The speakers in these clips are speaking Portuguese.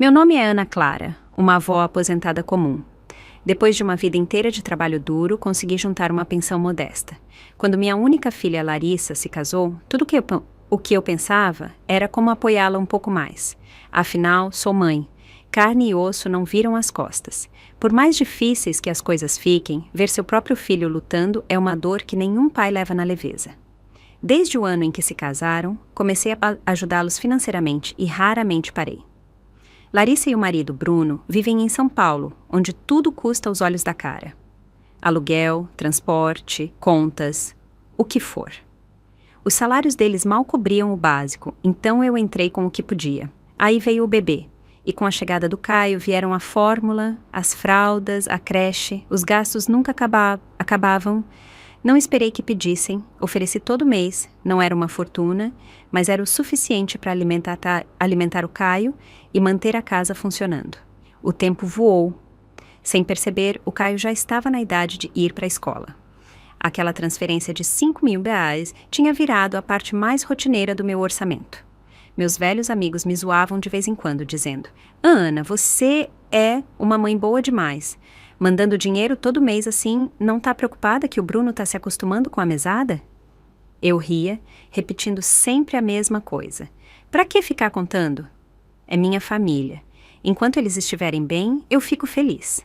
Meu nome é Ana Clara, uma avó aposentada comum. Depois de uma vida inteira de trabalho duro, consegui juntar uma pensão modesta. Quando minha única filha, Larissa, se casou, o que eu pensava era como apoiá-la um pouco mais. Afinal, sou mãe. Carne e osso não viram as costas. Por mais difíceis que as coisas fiquem, ver seu próprio filho lutando é uma dor que nenhum pai leva na leveza. Desde o ano em que se casaram, comecei a ajudá-los financeiramente e raramente parei. Larissa e o marido, Bruno, vivem em São Paulo, onde tudo custa aos olhos da cara. Aluguel, transporte, contas, o que for. Os salários deles mal cobriam o básico, então eu entrei com o que podia. Aí veio o bebê, e com a chegada do Caio vieram a fórmula, as fraldas, a creche, os gastos nunca acabavam. Não esperei que pedissem, ofereci todo mês, não era uma fortuna, mas era o suficiente para alimentar o Caio e manter a casa funcionando. O tempo voou. Sem perceber, o Caio já estava na idade de ir para a escola. Aquela transferência de R$ 5.000 tinha virado a parte mais rotineira do meu orçamento. Meus velhos amigos me zoavam de vez em quando, dizendo: Ana, você é uma mãe boa demais. Mandando dinheiro todo mês assim, não tá preocupada que o Bruno tá se acostumando com a mesada? Eu ria, repetindo sempre a mesma coisa. Pra que ficar contando? É minha família. Enquanto eles estiverem bem, eu fico feliz.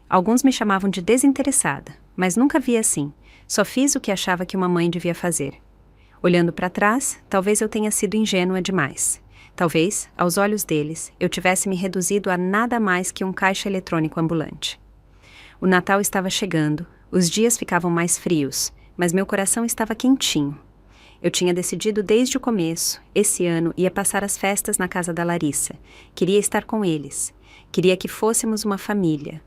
Alguns me chamavam de desinteressada, mas nunca vi assim. Só fiz o que achava que uma mãe devia fazer. Olhando para trás, talvez eu tenha sido ingênua demais. Talvez, aos olhos deles, eu tivesse me reduzido a nada mais que um caixa eletrônico ambulante. O Natal estava chegando, os dias ficavam mais frios, mas meu coração estava quentinho. Eu tinha decidido desde o começo, esse ano ia passar as festas na casa da Larissa. Queria estar com eles. Queria que fôssemos uma família.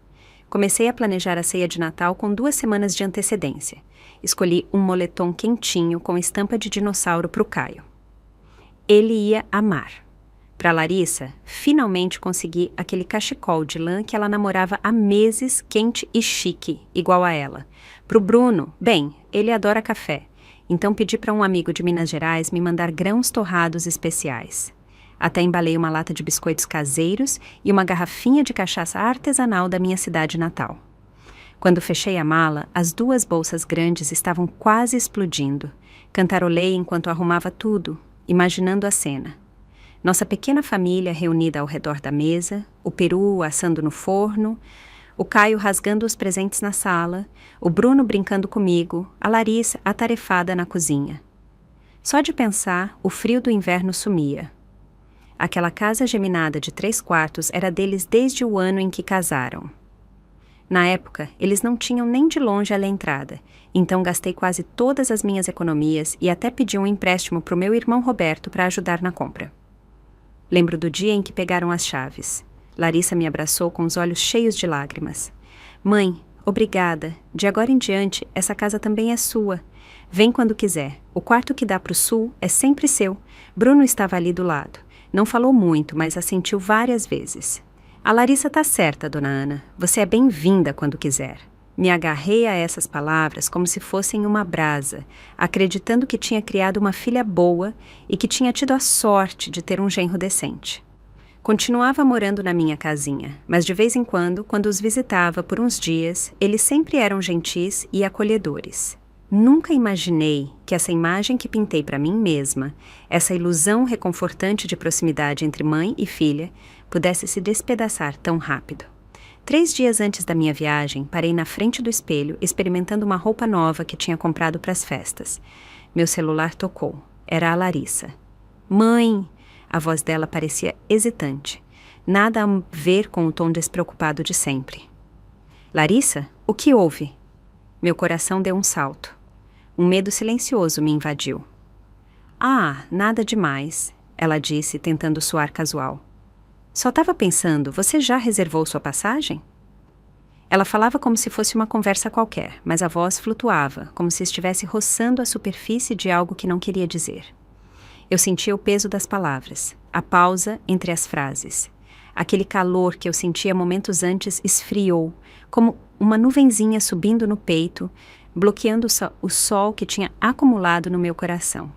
Comecei a planejar a ceia de Natal com 2 semanas de antecedência. Escolhi um moletom quentinho com estampa de dinossauro para o Caio. Ele ia amar. Para Larissa, finalmente consegui aquele cachecol de lã que ela namorava há meses, quente e chique, igual a ela. Para o Bruno, bem, ele adora café, então pedi para um amigo de Minas Gerais me mandar grãos torrados especiais. Até embalei uma lata de biscoitos caseiros e uma garrafinha de cachaça artesanal da minha cidade natal. Quando fechei a mala, as 2 bolsas grandes estavam quase explodindo. Cantarolei enquanto arrumava tudo, imaginando a cena. Nossa pequena família reunida ao redor da mesa, o peru assando no forno, o Caio rasgando os presentes na sala, o Bruno brincando comigo, a Larissa atarefada na cozinha. Só de pensar, o frio do inverno sumia. Aquela casa geminada de 3 quartos era deles desde o ano em que casaram. Na época, eles não tinham nem de longe a entrada, então gastei quase todas as minhas economias e até pedi um empréstimo para o meu irmão Roberto para ajudar na compra. Lembro do dia em que pegaram as chaves. Larissa me abraçou com os olhos cheios de lágrimas. Mãe, obrigada. De agora em diante, essa casa também é sua. Vem quando quiser. O quarto que dá para o sul é sempre seu. Bruno estava ali do lado. Não falou muito, mas assentiu várias vezes. A Larissa tá certa, dona Ana. Você é bem-vinda quando quiser. Me agarrei a essas palavras como se fossem uma brasa, acreditando que tinha criado uma filha boa e que tinha tido a sorte de ter um genro decente. Continuava morando na minha casinha, mas de vez em quando os visitava por uns dias, eles sempre eram gentis e acolhedores. Nunca imaginei que essa imagem que pintei para mim mesma, essa ilusão reconfortante de proximidade entre mãe e filha, pudesse se despedaçar tão rápido. 3 dias antes da minha viagem, parei na frente do espelho, experimentando uma roupa nova que tinha comprado para as festas. Meu celular tocou. Era a Larissa. Mãe! A voz dela parecia hesitante. Nada a ver com o tom despreocupado de sempre. Larissa, o que houve? Meu coração deu um salto. Um medo silencioso me invadiu. Ah, nada demais, ela disse, tentando soar casual. Só estava pensando, você já reservou sua passagem? Ela falava como se fosse uma conversa qualquer, mas a voz flutuava, como se estivesse roçando a superfície de algo que não queria dizer. Eu sentia o peso das palavras, a pausa entre as frases. Aquele calor que eu sentia momentos antes esfriou, como uma nuvenzinha subindo no peito, bloqueando o sol que tinha acumulado no meu coração.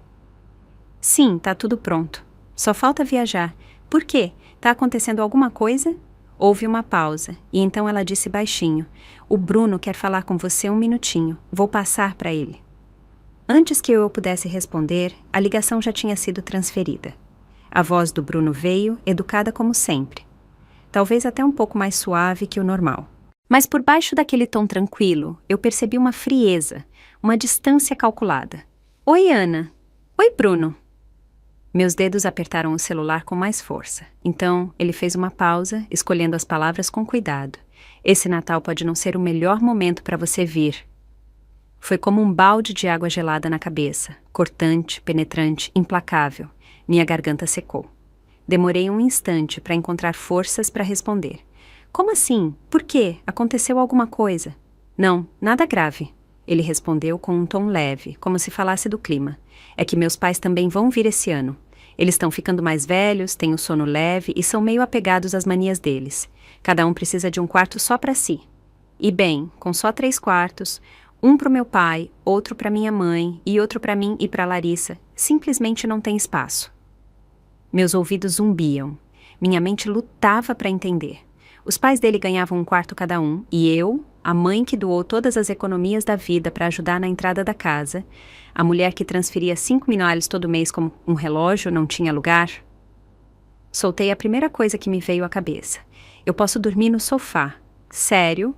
Sim, tá tudo pronto. Só falta viajar. Por quê? Tá acontecendo alguma coisa? Houve uma pausa, e então ela disse baixinho: O Bruno quer falar com você um minutinho. Vou passar para ele. Antes que eu pudesse responder, a ligação já tinha sido transferida. A voz do Bruno veio, educada como sempre. Talvez até um pouco mais suave que o normal. Mas por baixo daquele tom tranquilo, eu percebi uma frieza, uma distância calculada. Oi, Ana. Oi, Bruno. Meus dedos apertaram o celular com mais força. Então, ele fez uma pausa, escolhendo as palavras com cuidado. Esse Natal pode não ser o melhor momento para você vir. Foi como um balde de água gelada na cabeça, cortante, penetrante, implacável. Minha garganta secou. Demorei um instante para encontrar forças para responder. Como assim? Por quê? Aconteceu alguma coisa? Não, nada grave. Ele respondeu com um tom leve, como se falasse do clima. É que meus pais também vão vir esse ano. Eles estão ficando mais velhos, têm o sono leve e são meio apegados às manias deles. Cada um precisa de um quarto só para si. E bem, com só 3 quartos, um para o meu pai, outro para minha mãe e outro para mim e para Larissa, simplesmente não tem espaço. Meus ouvidos zumbiam. Minha mente lutava para entender. Os pais dele ganhavam um quarto cada um, e eu, a mãe que doou todas as economias da vida para ajudar na entrada da casa, a mulher que transferia 5 mil reais todo mês como um relógio não tinha lugar. Soltei a primeira coisa que me veio à cabeça. Eu posso dormir no sofá. Sério,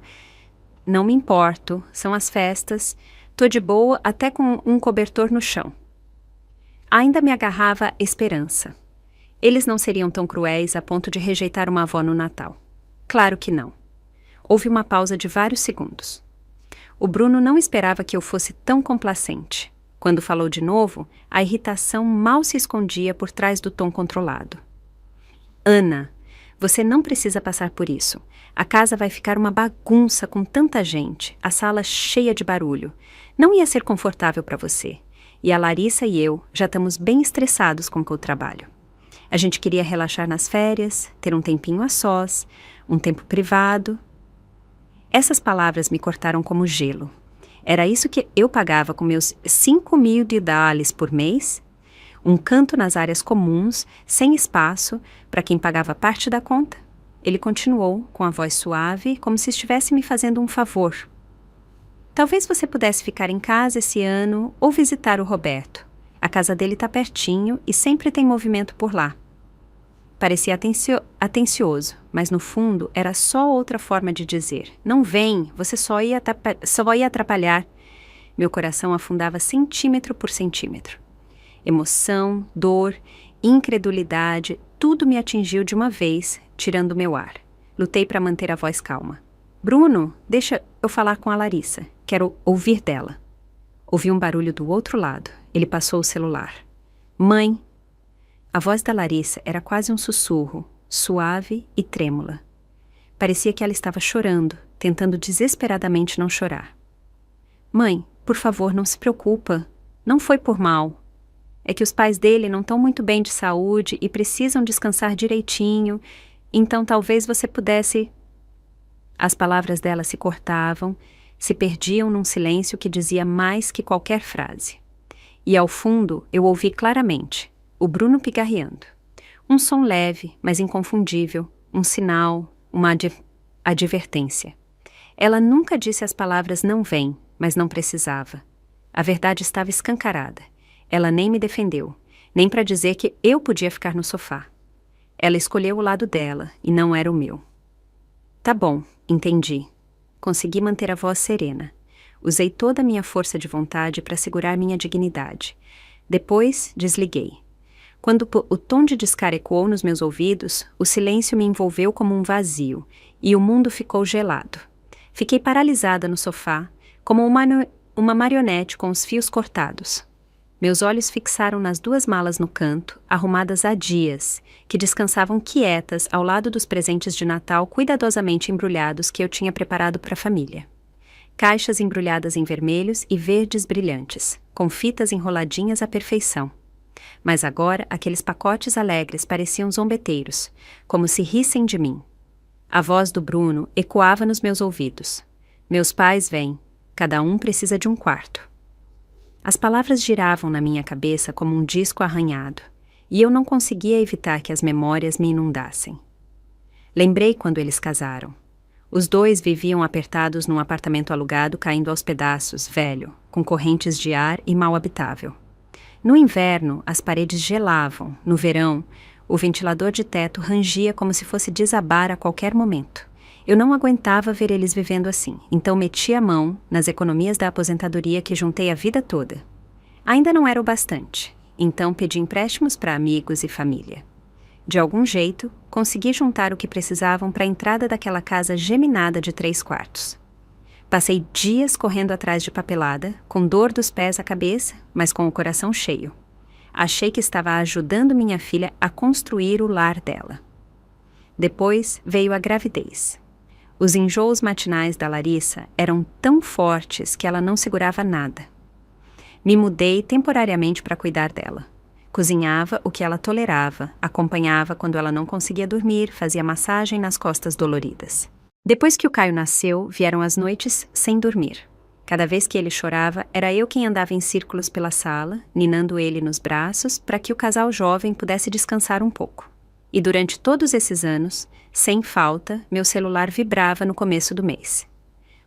não me importo, são as festas, tô de boa até com um cobertor no chão. Ainda me agarrava esperança. Eles não seriam tão cruéis a ponto de rejeitar uma avó no Natal. Claro que não. Houve uma pausa de vários segundos. O Bruno não esperava que eu fosse tão complacente. Quando falou de novo, a irritação mal se escondia por trás do tom controlado. Ana, você não precisa passar por isso. A casa vai ficar uma bagunça com tanta gente, a sala cheia de barulho. Não ia ser confortável para você. E a Larissa e eu já estamos bem estressados com o trabalho. A gente queria relaxar nas férias, ter um tempinho a sós, um tempo privado. Essas palavras me cortaram como gelo. Era isso que eu pagava com meus 5 mil de dólares por mês? Um canto nas áreas comuns, sem espaço, para quem pagava parte da conta? Ele continuou, com a voz suave, como se estivesse me fazendo um favor. Talvez você pudesse ficar em casa esse ano ou visitar o Roberto. A casa dele está pertinho e sempre tem movimento por lá. Parecia atencioso, mas no fundo era só outra forma de dizer: não vem, você só ia atrapalhar. Meu coração afundava centímetro por centímetro. Emoção, dor, incredulidade, tudo me atingiu de uma vez, tirando meu ar. Lutei para manter a voz calma. Bruno, deixa eu falar com a Larissa. Quero ouvir dela. Ouvi um barulho do outro lado. Ele passou o celular. Mãe. A voz da Larissa era quase um sussurro, suave e trêmula. Parecia que ela estava chorando, tentando desesperadamente não chorar. Mãe, por favor, não se preocupa. Não foi por mal. É que os pais dele não estão muito bem de saúde e precisam descansar direitinho, então talvez você pudesse... As palavras dela se cortavam, se perdiam num silêncio que dizia mais que qualquer frase. E ao fundo eu ouvi claramente o Bruno pigarreando. Um som leve, mas inconfundível, um sinal, uma advertência. Ela nunca disse as palavras não vem, mas não precisava. A verdade estava escancarada. Ela nem me defendeu, nem para dizer que eu podia ficar no sofá. Ela escolheu o lado dela, e não era o meu. Tá bom, entendi. Consegui manter a voz serena. Usei toda a minha força de vontade para segurar minha dignidade. Depois, desliguei. Quando o tom de descara ecoou nos meus ouvidos, o silêncio me envolveu como um vazio, e o mundo ficou gelado. Fiquei paralisada no sofá, como uma marionete com os fios cortados. Meus olhos fixaram nas 2 malas no canto, arrumadas há dias, que descansavam quietas ao lado dos presentes de Natal cuidadosamente embrulhados que eu tinha preparado para a família. Caixas embrulhadas em vermelhos e verdes brilhantes, com fitas enroladinhas à perfeição. Mas agora aqueles pacotes alegres pareciam zombeteiros, como se rissem de mim. A voz do Bruno ecoava nos meus ouvidos. Meus pais vêm, cada um precisa de um quarto. As palavras giravam na minha cabeça como um disco arranhado, e eu não conseguia evitar que as memórias me inundassem. Lembrei quando eles casaram. Os dois viviam apertados num apartamento alugado caindo aos pedaços, velho, com correntes de ar e mal habitável. No inverno, as paredes gelavam. No verão, o ventilador de teto rangia como se fosse desabar a qualquer momento. Eu não aguentava ver eles vivendo assim, então meti a mão nas economias da aposentadoria que juntei a vida toda. Ainda não era o bastante, então pedi empréstimos para amigos e família. De algum jeito, consegui juntar o que precisavam para a entrada daquela casa geminada de 3 quartos. Passei dias correndo atrás de papelada, com dor dos pés à cabeça, mas com o coração cheio. Achei que estava ajudando minha filha a construir o lar dela. Depois veio a gravidez. Os enjoos matinais da Larissa eram tão fortes que ela não segurava nada. Me mudei temporariamente para cuidar dela. Cozinhava o que ela tolerava, acompanhava quando ela não conseguia dormir, fazia massagem nas costas doloridas. Depois que o Caio nasceu, vieram as noites sem dormir. Cada vez que ele chorava, era eu quem andava em círculos pela sala, ninando ele nos braços, para que o casal jovem pudesse descansar um pouco. E durante todos esses anos, sem falta, meu celular vibrava no começo do mês.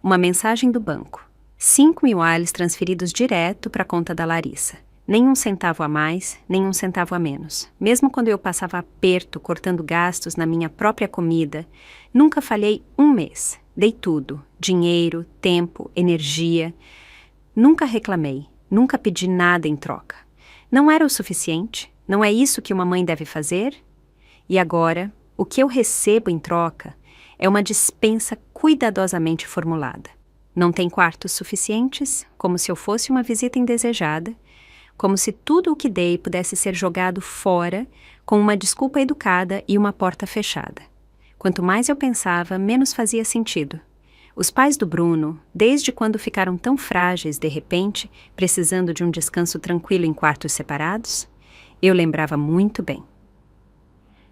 Uma mensagem do banco. 5.000 ALs transferidos direto para a conta da Larissa. Nem um centavo a mais, nem um centavo a menos. Mesmo quando eu passava aperto cortando gastos na minha própria comida, nunca falhei um mês. Dei tudo, dinheiro, tempo, energia. Nunca reclamei, nunca pedi nada em troca. Não era o suficiente? Não é isso que uma mãe deve fazer? E agora, o que eu recebo em troca é uma dispensa cuidadosamente formulada. Não tem quartos suficientes, como se eu fosse uma visita indesejada, como se tudo o que dei pudesse ser jogado fora com uma desculpa educada e uma porta fechada. Quanto mais eu pensava, menos fazia sentido. Os pais do Bruno, desde quando ficaram tão frágeis de repente, precisando de um descanso tranquilo em quartos separados? Eu lembrava muito bem.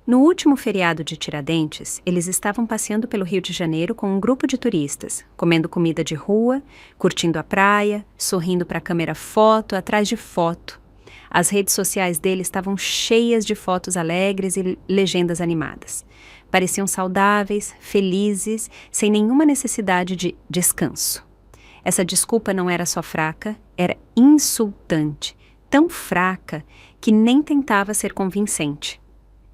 No último feriado de Tiradentes, eles estavam passeando pelo Rio de Janeiro com um grupo de turistas, comendo comida de rua, curtindo a praia, sorrindo para a câmera foto atrás de foto. As redes sociais deles estavam cheias de fotos alegres e legendas animadas. Pareciam saudáveis, felizes, sem nenhuma necessidade de descanso. Essa desculpa não era só fraca, era insultante, tão fraca que nem tentava ser convincente.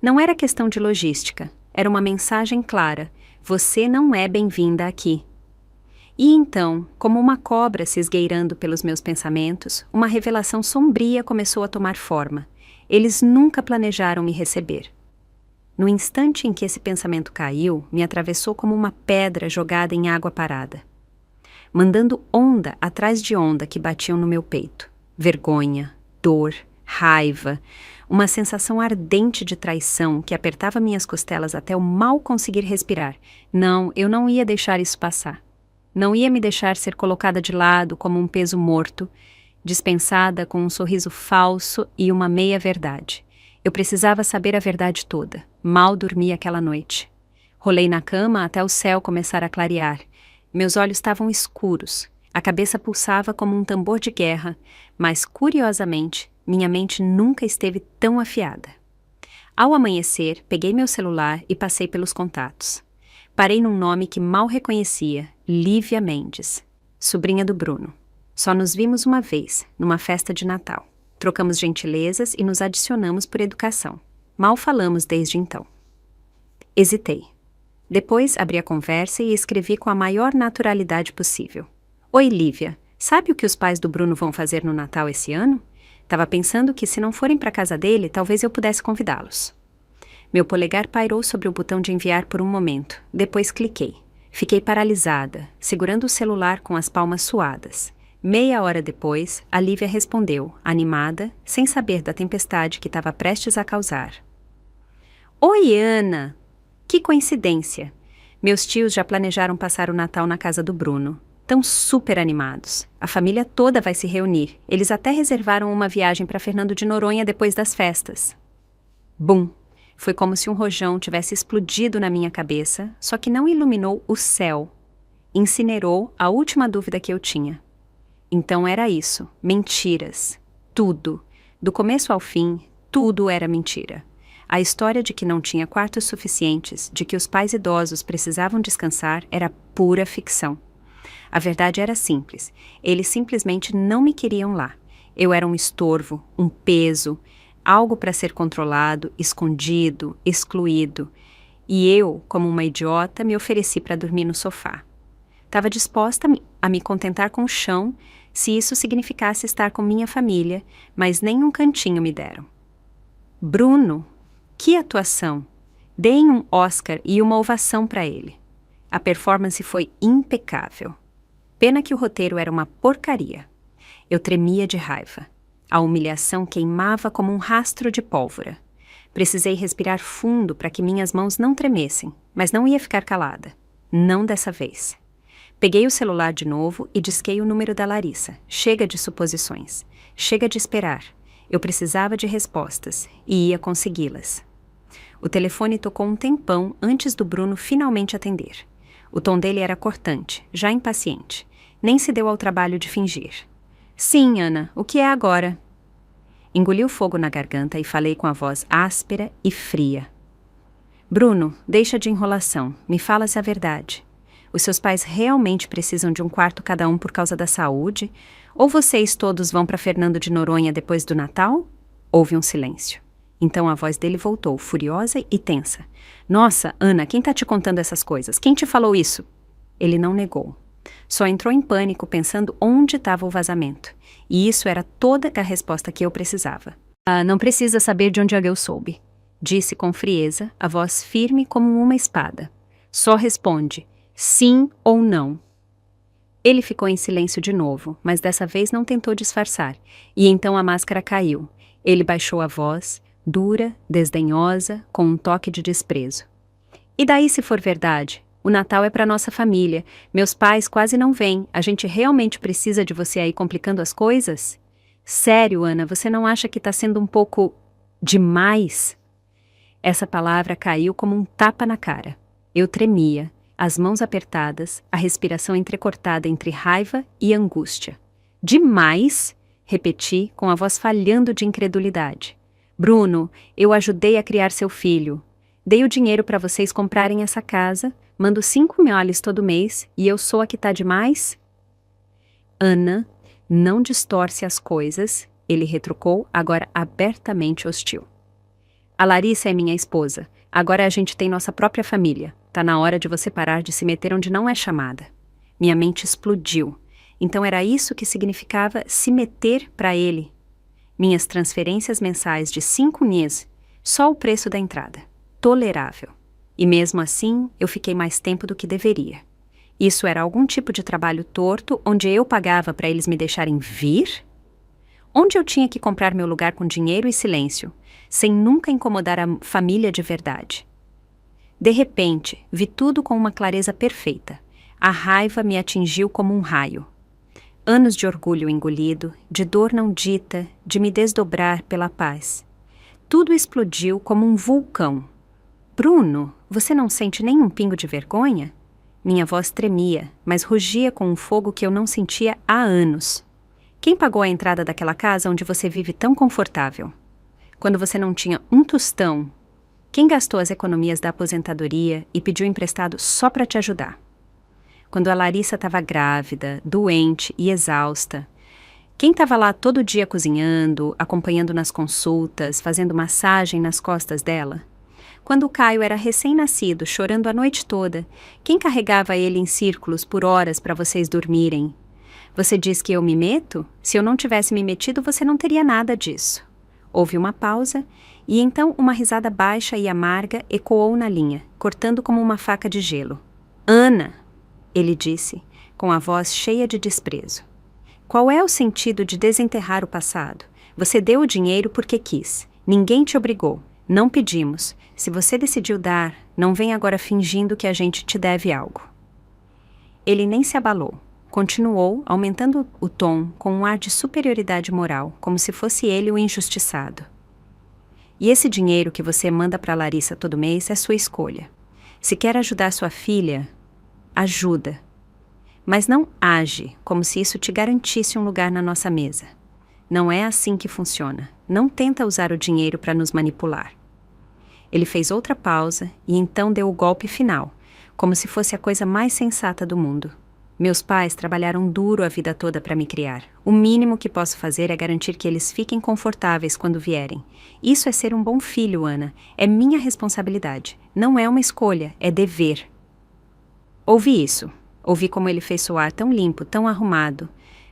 Não era questão de logística, era uma mensagem clara: você não é bem-vinda aqui. E então, como uma cobra se esgueirando pelos meus pensamentos, uma revelação sombria começou a tomar forma. Eles nunca planejaram me receber. No instante em que esse pensamento caiu, me atravessou como uma pedra jogada em água parada, mandando onda atrás de onda que batiam no meu peito. Vergonha, dor, raiva, uma sensação ardente de traição que apertava minhas costelas até eu mal conseguir respirar. Não, eu não ia deixar isso passar. Não ia me deixar ser colocada de lado como um peso morto, dispensada com um sorriso falso e uma meia-verdade. Eu precisava saber a verdade toda. Mal dormi aquela noite. Rolei na cama até o céu começar a clarear. Meus olhos estavam escuros. A cabeça pulsava como um tambor de guerra, mas, curiosamente, minha mente nunca esteve tão afiada. Ao amanhecer, peguei meu celular e passei pelos contatos. Parei num nome que mal reconhecia, Lívia Mendes, sobrinha do Bruno. Só nos vimos uma vez, numa festa de Natal. Trocamos gentilezas e nos adicionamos por educação. Mal falamos desde então. Hesitei. Depois abri a conversa e escrevi com a maior naturalidade possível. Oi, Lívia, sabe o que os pais do Bruno vão fazer no Natal esse ano? Tava pensando que se não forem para casa dele, talvez eu pudesse convidá-los. Meu polegar pairou sobre o botão de enviar por um momento. Depois cliquei. Fiquei paralisada, segurando o celular com as palmas suadas. Meia hora depois, a Lívia respondeu, animada, sem saber da tempestade que estava prestes a causar. Oi, Ana! Que coincidência! Meus tios já planejaram passar o Natal na casa do Bruno. Estão super animados. A família toda vai se reunir. Eles até reservaram uma viagem para Fernando de Noronha depois das festas. Bum! Foi como se um rojão tivesse explodido na minha cabeça, só que não iluminou o céu. Incinerou a última dúvida que eu tinha. Então era isso. Mentiras. Tudo. Do começo ao fim, Tudo era mentira. A história de que não tinha quartos suficientes, de que os pais idosos precisavam descansar, era pura ficção. A verdade era simples. Eles simplesmente não me queriam lá. Eu era um estorvo, um peso, algo para ser controlado, escondido, excluído. E eu, como uma idiota, me ofereci para dormir no sofá. Estava disposta a me contentar com o chão, se isso significasse estar com minha família, mas nem um cantinho me deram. Bruno, que atuação! Deem um Oscar e uma ovação para ele. A performance foi impecável. Pena que o roteiro era uma porcaria. Eu tremia de raiva. A humilhação queimava como um rastro de pólvora. Precisei respirar fundo para que minhas mãos não tremessem, mas não ia ficar calada. Não dessa vez. Peguei o celular de novo e disquei o número da Larissa. Chega de suposições. Chega de esperar. Eu precisava de respostas e ia consegui-las. O telefone tocou um tempão antes do Bruno finalmente atender. O tom dele era cortante, já impaciente. Nem se deu ao trabalho de fingir. Sim, Ana, o que é agora? Engoli o fogo na garganta e falei com a voz áspera e fria. Bruno, deixa de enrolação. Me fala-se a verdade. Os seus pais realmente precisam de um quarto cada um por causa da saúde? Ou vocês todos vão para Fernando de Noronha depois do Natal? Houve um silêncio. Então a voz dele voltou, furiosa e tensa. Nossa, Ana, quem tá te contando essas coisas? Quem te falou isso? Ele não negou. Só entrou em pânico pensando onde estava o vazamento. E isso era toda a resposta que eu precisava. Não precisa saber de onde eu soube, disse com frieza, a voz firme como uma espada. Só responde, sim ou não. Ele ficou em silêncio de novo, mas dessa vez não tentou disfarçar. E então a máscara caiu. Ele baixou a voz, dura, desdenhosa, com um toque de desprezo. E daí se for verdade? O Natal é para nossa família. Meus pais quase não vêm. A gente realmente precisa de você aí complicando as coisas? Sério, Ana, você não acha que está sendo um pouco demais? Essa palavra caiu como um tapa na cara. Eu tremia, as mãos apertadas, a respiração entrecortada entre raiva e angústia. Demais? Repeti, com a voz falhando de incredulidade. Bruno, eu ajudei a criar seu filho. Dei o dinheiro para vocês comprarem essa casa, mando 5 mil todo mês e eu sou a que tá demais? Ana, não distorce as coisas, ele retrucou, agora abertamente hostil. A Larissa é minha esposa. Agora a gente tem nossa própria família. Tá na hora de você parar de se meter onde não é chamada. Minha mente explodiu. Então era isso que significava se meter para ele. Minhas transferências mensais de 5 NIS, só o preço da entrada. Tolerável. E mesmo assim, eu fiquei mais tempo do que deveria. Isso era algum tipo de trabalho torto onde eu pagava para eles me deixarem vir? Onde eu tinha que comprar meu lugar com dinheiro e silêncio, sem nunca incomodar a família de verdade? De repente, vi tudo com uma clareza perfeita. A raiva me atingiu como um raio. Anos de orgulho engolido, de dor não dita, de me desdobrar pela paz. Tudo explodiu como um vulcão. Bruno, você não sente nem um pingo de vergonha? Minha voz tremia, mas rugia com um fogo que eu não sentia há anos. Quem pagou a entrada daquela casa onde você vive tão confortável? Quando você não tinha um tostão, quem gastou as economias da aposentadoria e pediu emprestado só para te ajudar? Quando a Larissa estava grávida, doente e exausta, quem estava lá todo dia cozinhando, acompanhando nas consultas, fazendo massagem nas costas dela? Quando o Caio era recém-nascido, chorando a noite toda, quem carregava ele em círculos por horas para vocês dormirem? Você diz que eu me meto? Se eu não tivesse me metido, você não teria nada disso. Houve uma pausa, e então uma risada baixa e amarga ecoou na linha, cortando como uma faca de gelo. Ana! Ele disse, com a voz cheia de desprezo. Qual é o sentido de desenterrar o passado? Você deu o dinheiro porque quis. Ninguém te obrigou. Não pedimos. Se você decidiu dar, não vem agora fingindo que a gente te deve algo. Ele nem se abalou. Continuou, aumentando o tom com um ar de superioridade moral, como se fosse ele o injustiçado. E esse dinheiro que você manda para Larissa todo mês é sua escolha. Se quer ajudar sua filha, ajuda. Mas não age como se isso te garantisse um lugar na nossa mesa. Não é assim que funciona. Não tenta usar o dinheiro para nos manipular. Ele fez outra pausa e então deu o golpe final, como se fosse a coisa mais sensata do mundo. Meus pais trabalharam duro a vida toda para me criar. O mínimo que posso fazer é garantir que eles fiquem confortáveis quando vierem. Isso é ser um bom filho, Ana. É minha responsabilidade. Não é uma escolha, é dever. Ouvi isso. Ouvi como ele fez soar tão limpo, tão arrumado.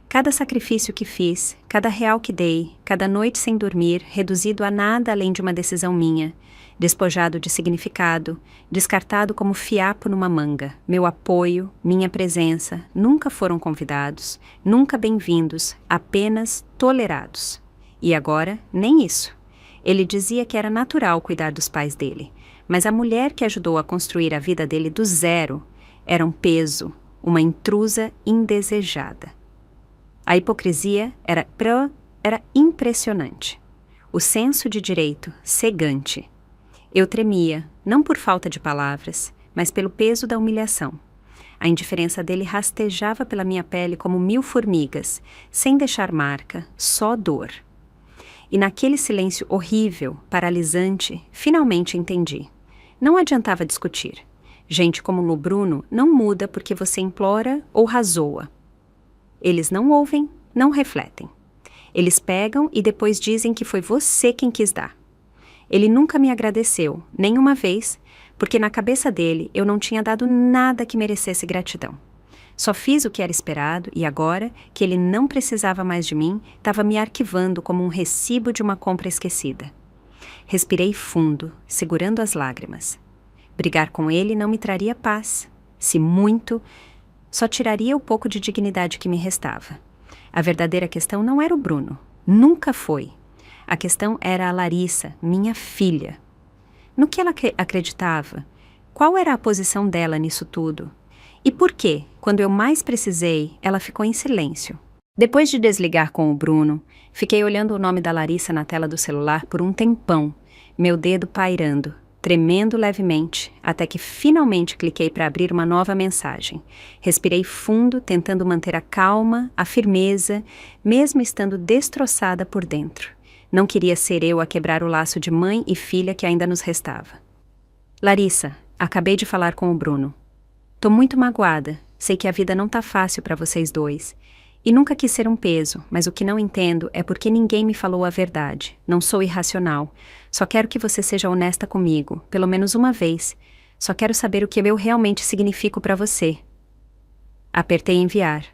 Cada sacrifício que fiz, cada real que dei, cada noite sem dormir, reduzido a nada além de uma decisão minha, despojado de significado, descartado como fiapo numa manga. Meu apoio, minha presença, nunca foram convidados, nunca bem-vindos, apenas tolerados. E agora, nem isso. Ele dizia que era natural cuidar dos pais dele, mas a mulher que ajudou a construir a vida dele do zero era um peso, uma intrusa indesejada. A hipocrisia era impressionante. O senso de direito, cegante. Eu tremia, não por falta de palavras, mas pelo peso da humilhação. A indiferença dele rastejava pela minha pele como 1000 formigas, sem deixar marca, só dor. E naquele silêncio horrível, paralisante, finalmente entendi. Não adiantava discutir. Gente como no Bruno não muda porque você implora ou razoa. Eles não ouvem, não refletem. Eles pegam e depois dizem que foi você quem quis dar. Ele nunca me agradeceu, nem uma vez, porque na cabeça dele eu não tinha dado nada que merecesse gratidão. Só fiz o que era esperado e agora, que ele não precisava mais de mim, estava me arquivando como um recibo de uma compra esquecida. Respirei fundo, segurando as lágrimas. Brigar com ele não me traria paz. Se muito, só tiraria o pouco de dignidade que me restava. A verdadeira questão não era o Bruno. Nunca foi. A questão era a Larissa, minha filha. No que ela acreditava? Qual era a posição dela nisso tudo? E por que, quando eu mais precisei, ela ficou em silêncio? Depois de desligar com o Bruno, fiquei olhando o nome da Larissa na tela do celular por um tempão, meu dedo pairando, tremendo levemente, até que finalmente cliquei para abrir uma nova mensagem. Respirei fundo, tentando manter a calma, a firmeza, mesmo estando destroçada por dentro. Não queria ser eu a quebrar o laço de mãe e filha que ainda nos restava. Larissa, acabei de falar com o Bruno. Tô muito magoada, sei que a vida não tá fácil para vocês dois. E nunca quis ser um peso, mas o que não entendo é porque ninguém me falou a verdade. Não sou irracional. Só quero que você seja honesta comigo, pelo menos uma vez. Só quero saber o que eu realmente significo para você. Apertei enviar.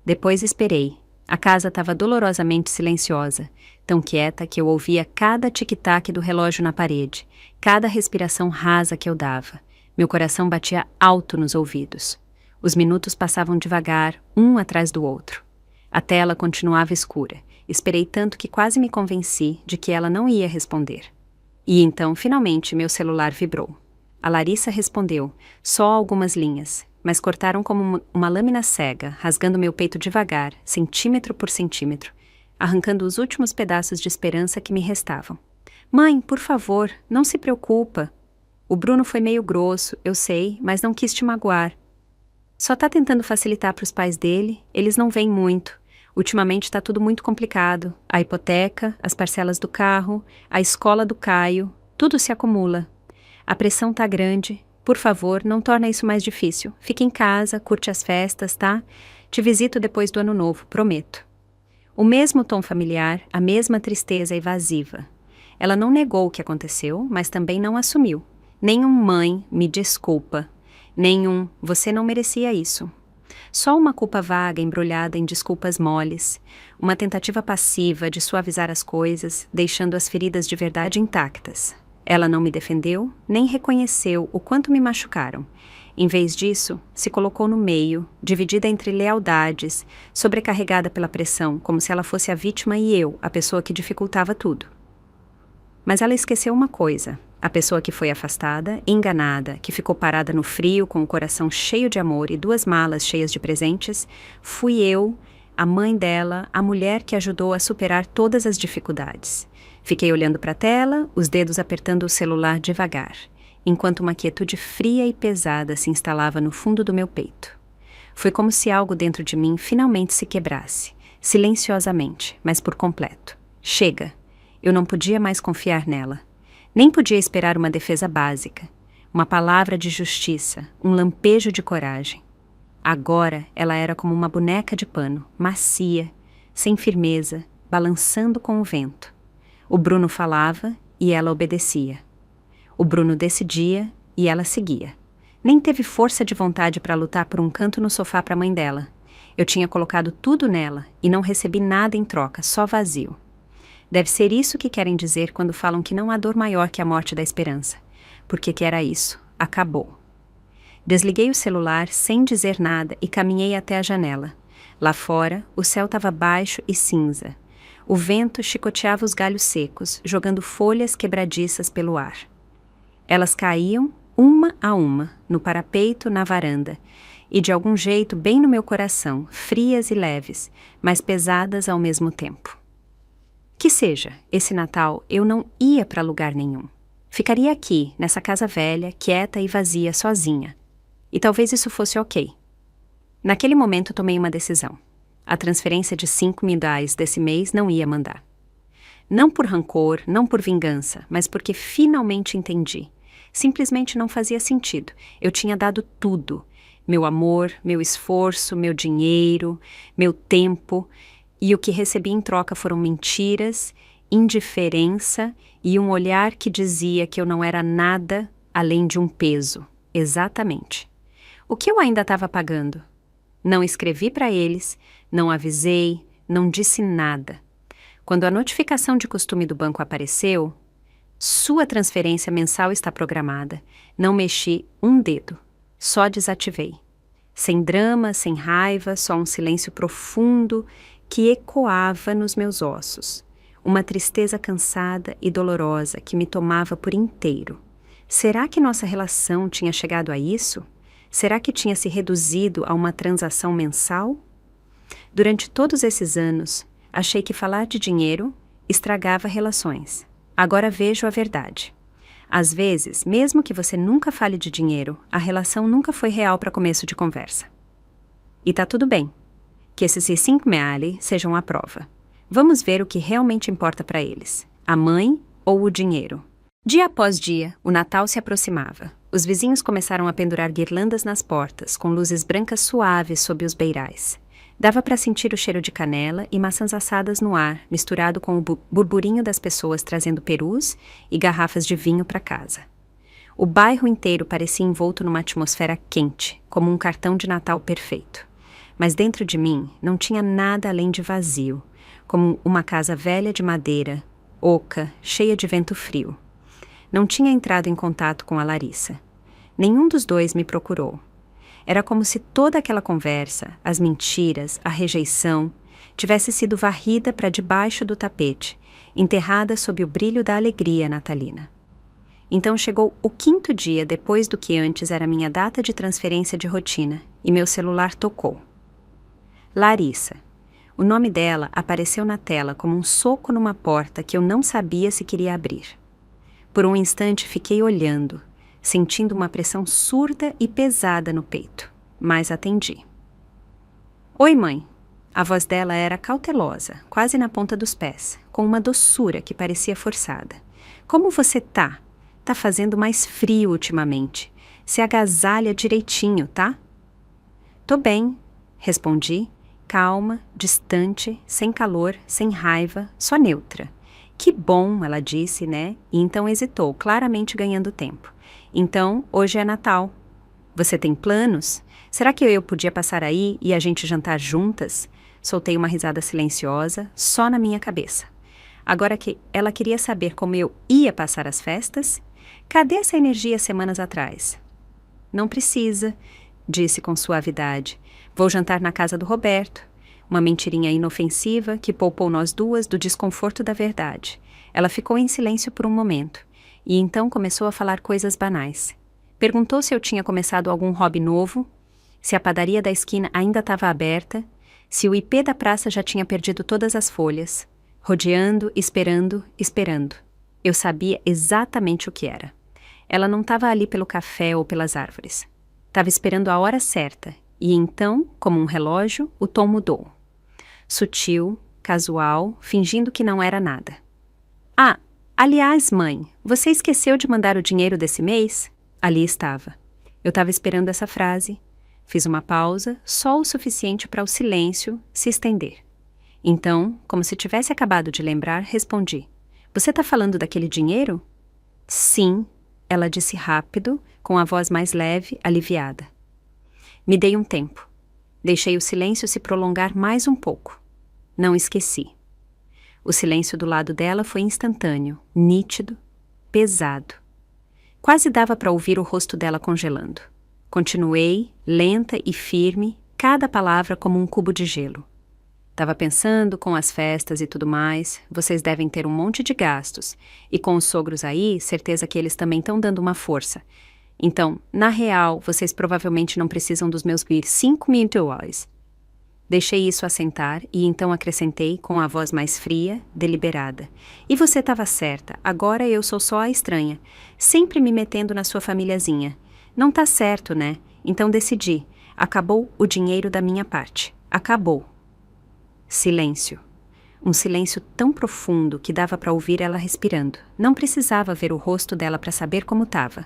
Depois esperei. A casa estava dolorosamente silenciosa, tão quieta que eu ouvia cada tic-tac do relógio na parede, cada respiração rasa que eu dava. Meu coração batia alto nos ouvidos. Os minutos passavam devagar, um atrás do outro. A tela continuava escura. Esperei tanto que quase me convenci de que ela não ia responder. E então, finalmente, meu celular vibrou. A Larissa respondeu, só algumas linhas, mas cortaram como uma lâmina cega, rasgando meu peito devagar, centímetro por centímetro, arrancando os últimos pedaços de esperança que me restavam. Mãe, por favor, não se preocupa. O Bruno foi meio grosso, eu sei, mas não quis te magoar. Só tá tentando facilitar para os pais dele, eles não vêm muito. Ultimamente tá tudo muito complicado. A hipoteca, as parcelas do carro, a escola do Caio, tudo se acumula. A pressão tá grande. Por favor, não torna isso mais difícil. Fique em casa, curte as festas, tá? Te visito depois do ano novo, prometo. O mesmo tom familiar, a mesma tristeza evasiva. Ela não negou o que aconteceu, mas também não assumiu. Nenhum mãe, me desculpa. Nenhum, você não merecia isso. Só uma culpa vaga embrulhada em desculpas moles. Uma tentativa passiva de suavizar as coisas, deixando as feridas de verdade intactas. Ela não me defendeu, nem reconheceu o quanto me machucaram. Em vez disso, se colocou no meio, dividida entre lealdades, sobrecarregada pela pressão, como se ela fosse a vítima e eu, a pessoa que dificultava tudo. Mas ela esqueceu uma coisa. A pessoa que foi afastada, enganada, que ficou parada no frio com o coração cheio de amor e 2 malas cheias de presentes, fui eu, a mãe dela, a mulher que ajudou a superar todas as dificuldades. Fiquei olhando para a tela, os dedos apertando o celular devagar, enquanto uma quietude fria e pesada se instalava no fundo do meu peito. Foi como se algo dentro de mim finalmente se quebrasse, silenciosamente, mas por completo. Chega! Eu não podia mais confiar nela. Nem podia esperar uma defesa básica, uma palavra de justiça, um lampejo de coragem. Agora ela era como uma boneca de pano, macia, sem firmeza, balançando com o vento. O Bruno falava e ela obedecia. O Bruno decidia e ela seguia. Nem teve força de vontade para lutar por um canto no sofá para a mãe dela. Eu tinha colocado tudo nela e não recebi nada em troca, só vazio. Deve ser isso que querem dizer quando falam que não há dor maior que a morte da esperança. Porque que era isso? Acabou. Desliguei o celular sem dizer nada e caminhei até a janela. Lá fora, o céu estava baixo e cinza. O vento chicoteava os galhos secos, jogando folhas quebradiças pelo ar. Elas caíam, uma a uma, no parapeito, na varanda, e de algum jeito bem no meu coração, frias e leves, mas pesadas ao mesmo tempo. Que seja, esse Natal eu não ia para lugar nenhum. Ficaria aqui, nessa casa velha, quieta e vazia, sozinha. E talvez isso fosse ok. Naquele momento tomei uma decisão. A transferência de R$ 5.000 desse mês não ia mandar. Não por rancor, não por vingança, mas porque finalmente entendi. Simplesmente não fazia sentido. Eu tinha dado tudo. Meu amor, meu esforço, meu dinheiro, meu tempo. E o que recebi em troca foram mentiras, indiferença e um olhar que dizia que eu não era nada além de um peso. Exatamente. O que eu ainda estava pagando? Não escrevi para eles, não avisei, não disse nada. Quando a notificação de costume do banco apareceu, sua transferência mensal está programada. Não mexi um dedo, só desativei. Sem drama, sem raiva, só um silêncio profundo que ecoava nos meus ossos. Uma tristeza cansada e dolorosa que me tomava por inteiro. Será que nossa relação tinha chegado a isso? Será que tinha se reduzido a uma transação mensal? Durante todos esses anos, achei que falar de dinheiro estragava relações. Agora vejo a verdade. Às vezes, mesmo que você nunca fale de dinheiro, a relação nunca foi real para começo de conversa. E tá tudo bem. Que esses R$ 5.000 sejam a prova. Vamos ver o que realmente importa para eles. A mãe ou o dinheiro? Dia após dia, o Natal se aproximava. Os vizinhos começaram a pendurar guirlandas nas portas, com luzes brancas suaves sob os beirais. Dava para sentir o cheiro de canela e maçãs assadas no ar, misturado com o burburinho das pessoas trazendo perus e garrafas de vinho para casa. O bairro inteiro parecia envolto numa atmosfera quente, como um cartão de Natal perfeito. Mas dentro de mim não tinha nada além de vazio, como uma casa velha de madeira, oca, cheia de vento frio. Não tinha entrado em contato com a Larissa. Nenhum dos dois me procurou. Era como se toda aquela conversa, as mentiras, a rejeição, tivesse sido varrida para debaixo do tapete, enterrada sob o brilho da alegria natalina. Então chegou o 5º dia depois do que antes era minha data de transferência de rotina, e meu celular tocou. Larissa. O nome dela apareceu na tela como um soco numa porta que eu não sabia se queria abrir. Por um instante fiquei olhando, sentindo uma pressão surda e pesada no peito, mas atendi. Oi, mãe. A voz dela era cautelosa, quase na ponta dos pés, com uma doçura que parecia forçada. Como você tá? Tá fazendo mais frio ultimamente. Se agasalha direitinho, tá? Tô bem, respondi, calma, distante, sem calor, sem raiva, só neutra. Que bom, ela disse, né? E então hesitou, claramente ganhando tempo. Então, hoje é Natal. Você tem planos? Será que eu podia passar aí e a gente jantar juntas? Soltei uma risada silenciosa, só na minha cabeça. Agora que ela queria saber como eu ia passar as festas, cadê essa energia semanas atrás? Não precisa, disse com suavidade. Vou jantar na casa do Roberto. Uma mentirinha inofensiva que poupou nós duas do desconforto da verdade. Ela ficou em silêncio por um momento, e então começou a falar coisas banais. Perguntou se eu tinha começado algum hobby novo, se a padaria da esquina ainda estava aberta, se o ipê da praça já tinha perdido todas as folhas, rodeando, esperando, esperando. Eu sabia exatamente o que era. Ela não estava ali pelo café ou pelas árvores. Estava esperando a hora certa, e então, como um relógio, o tom mudou. Sutil, casual, fingindo que não era nada. Ah, aliás, mãe, você esqueceu de mandar o dinheiro desse mês? Ali estava. Eu estava esperando essa frase. Fiz uma pausa, só o suficiente para o silêncio se estender. Então, como se tivesse acabado de lembrar, respondi. Você está falando daquele dinheiro? Sim, ela disse rápido, com a voz mais leve, aliviada. Me dei um tempo. Deixei o silêncio se prolongar mais um pouco. Não esqueci. O silêncio do lado dela foi instantâneo, nítido, pesado. Quase dava para ouvir o rosto dela congelando. Continuei, lenta e firme, cada palavra como um cubo de gelo. Tava pensando, com as festas e tudo mais, vocês devem ter um monte de gastos. E com os sogros aí, certeza que eles também estão dando uma força. Então, na real, vocês provavelmente não precisam dos meus $5.000. Deixei isso assentar e então acrescentei com a voz mais fria, deliberada. E você estava certa, agora eu sou só a estranha, sempre me metendo na sua famíliazinha. Não tá certo, né? Então decidi. Acabou o dinheiro da minha parte. Acabou. Silêncio. Um silêncio tão profundo que dava para ouvir ela respirando. Não precisava ver o rosto dela para saber como estava.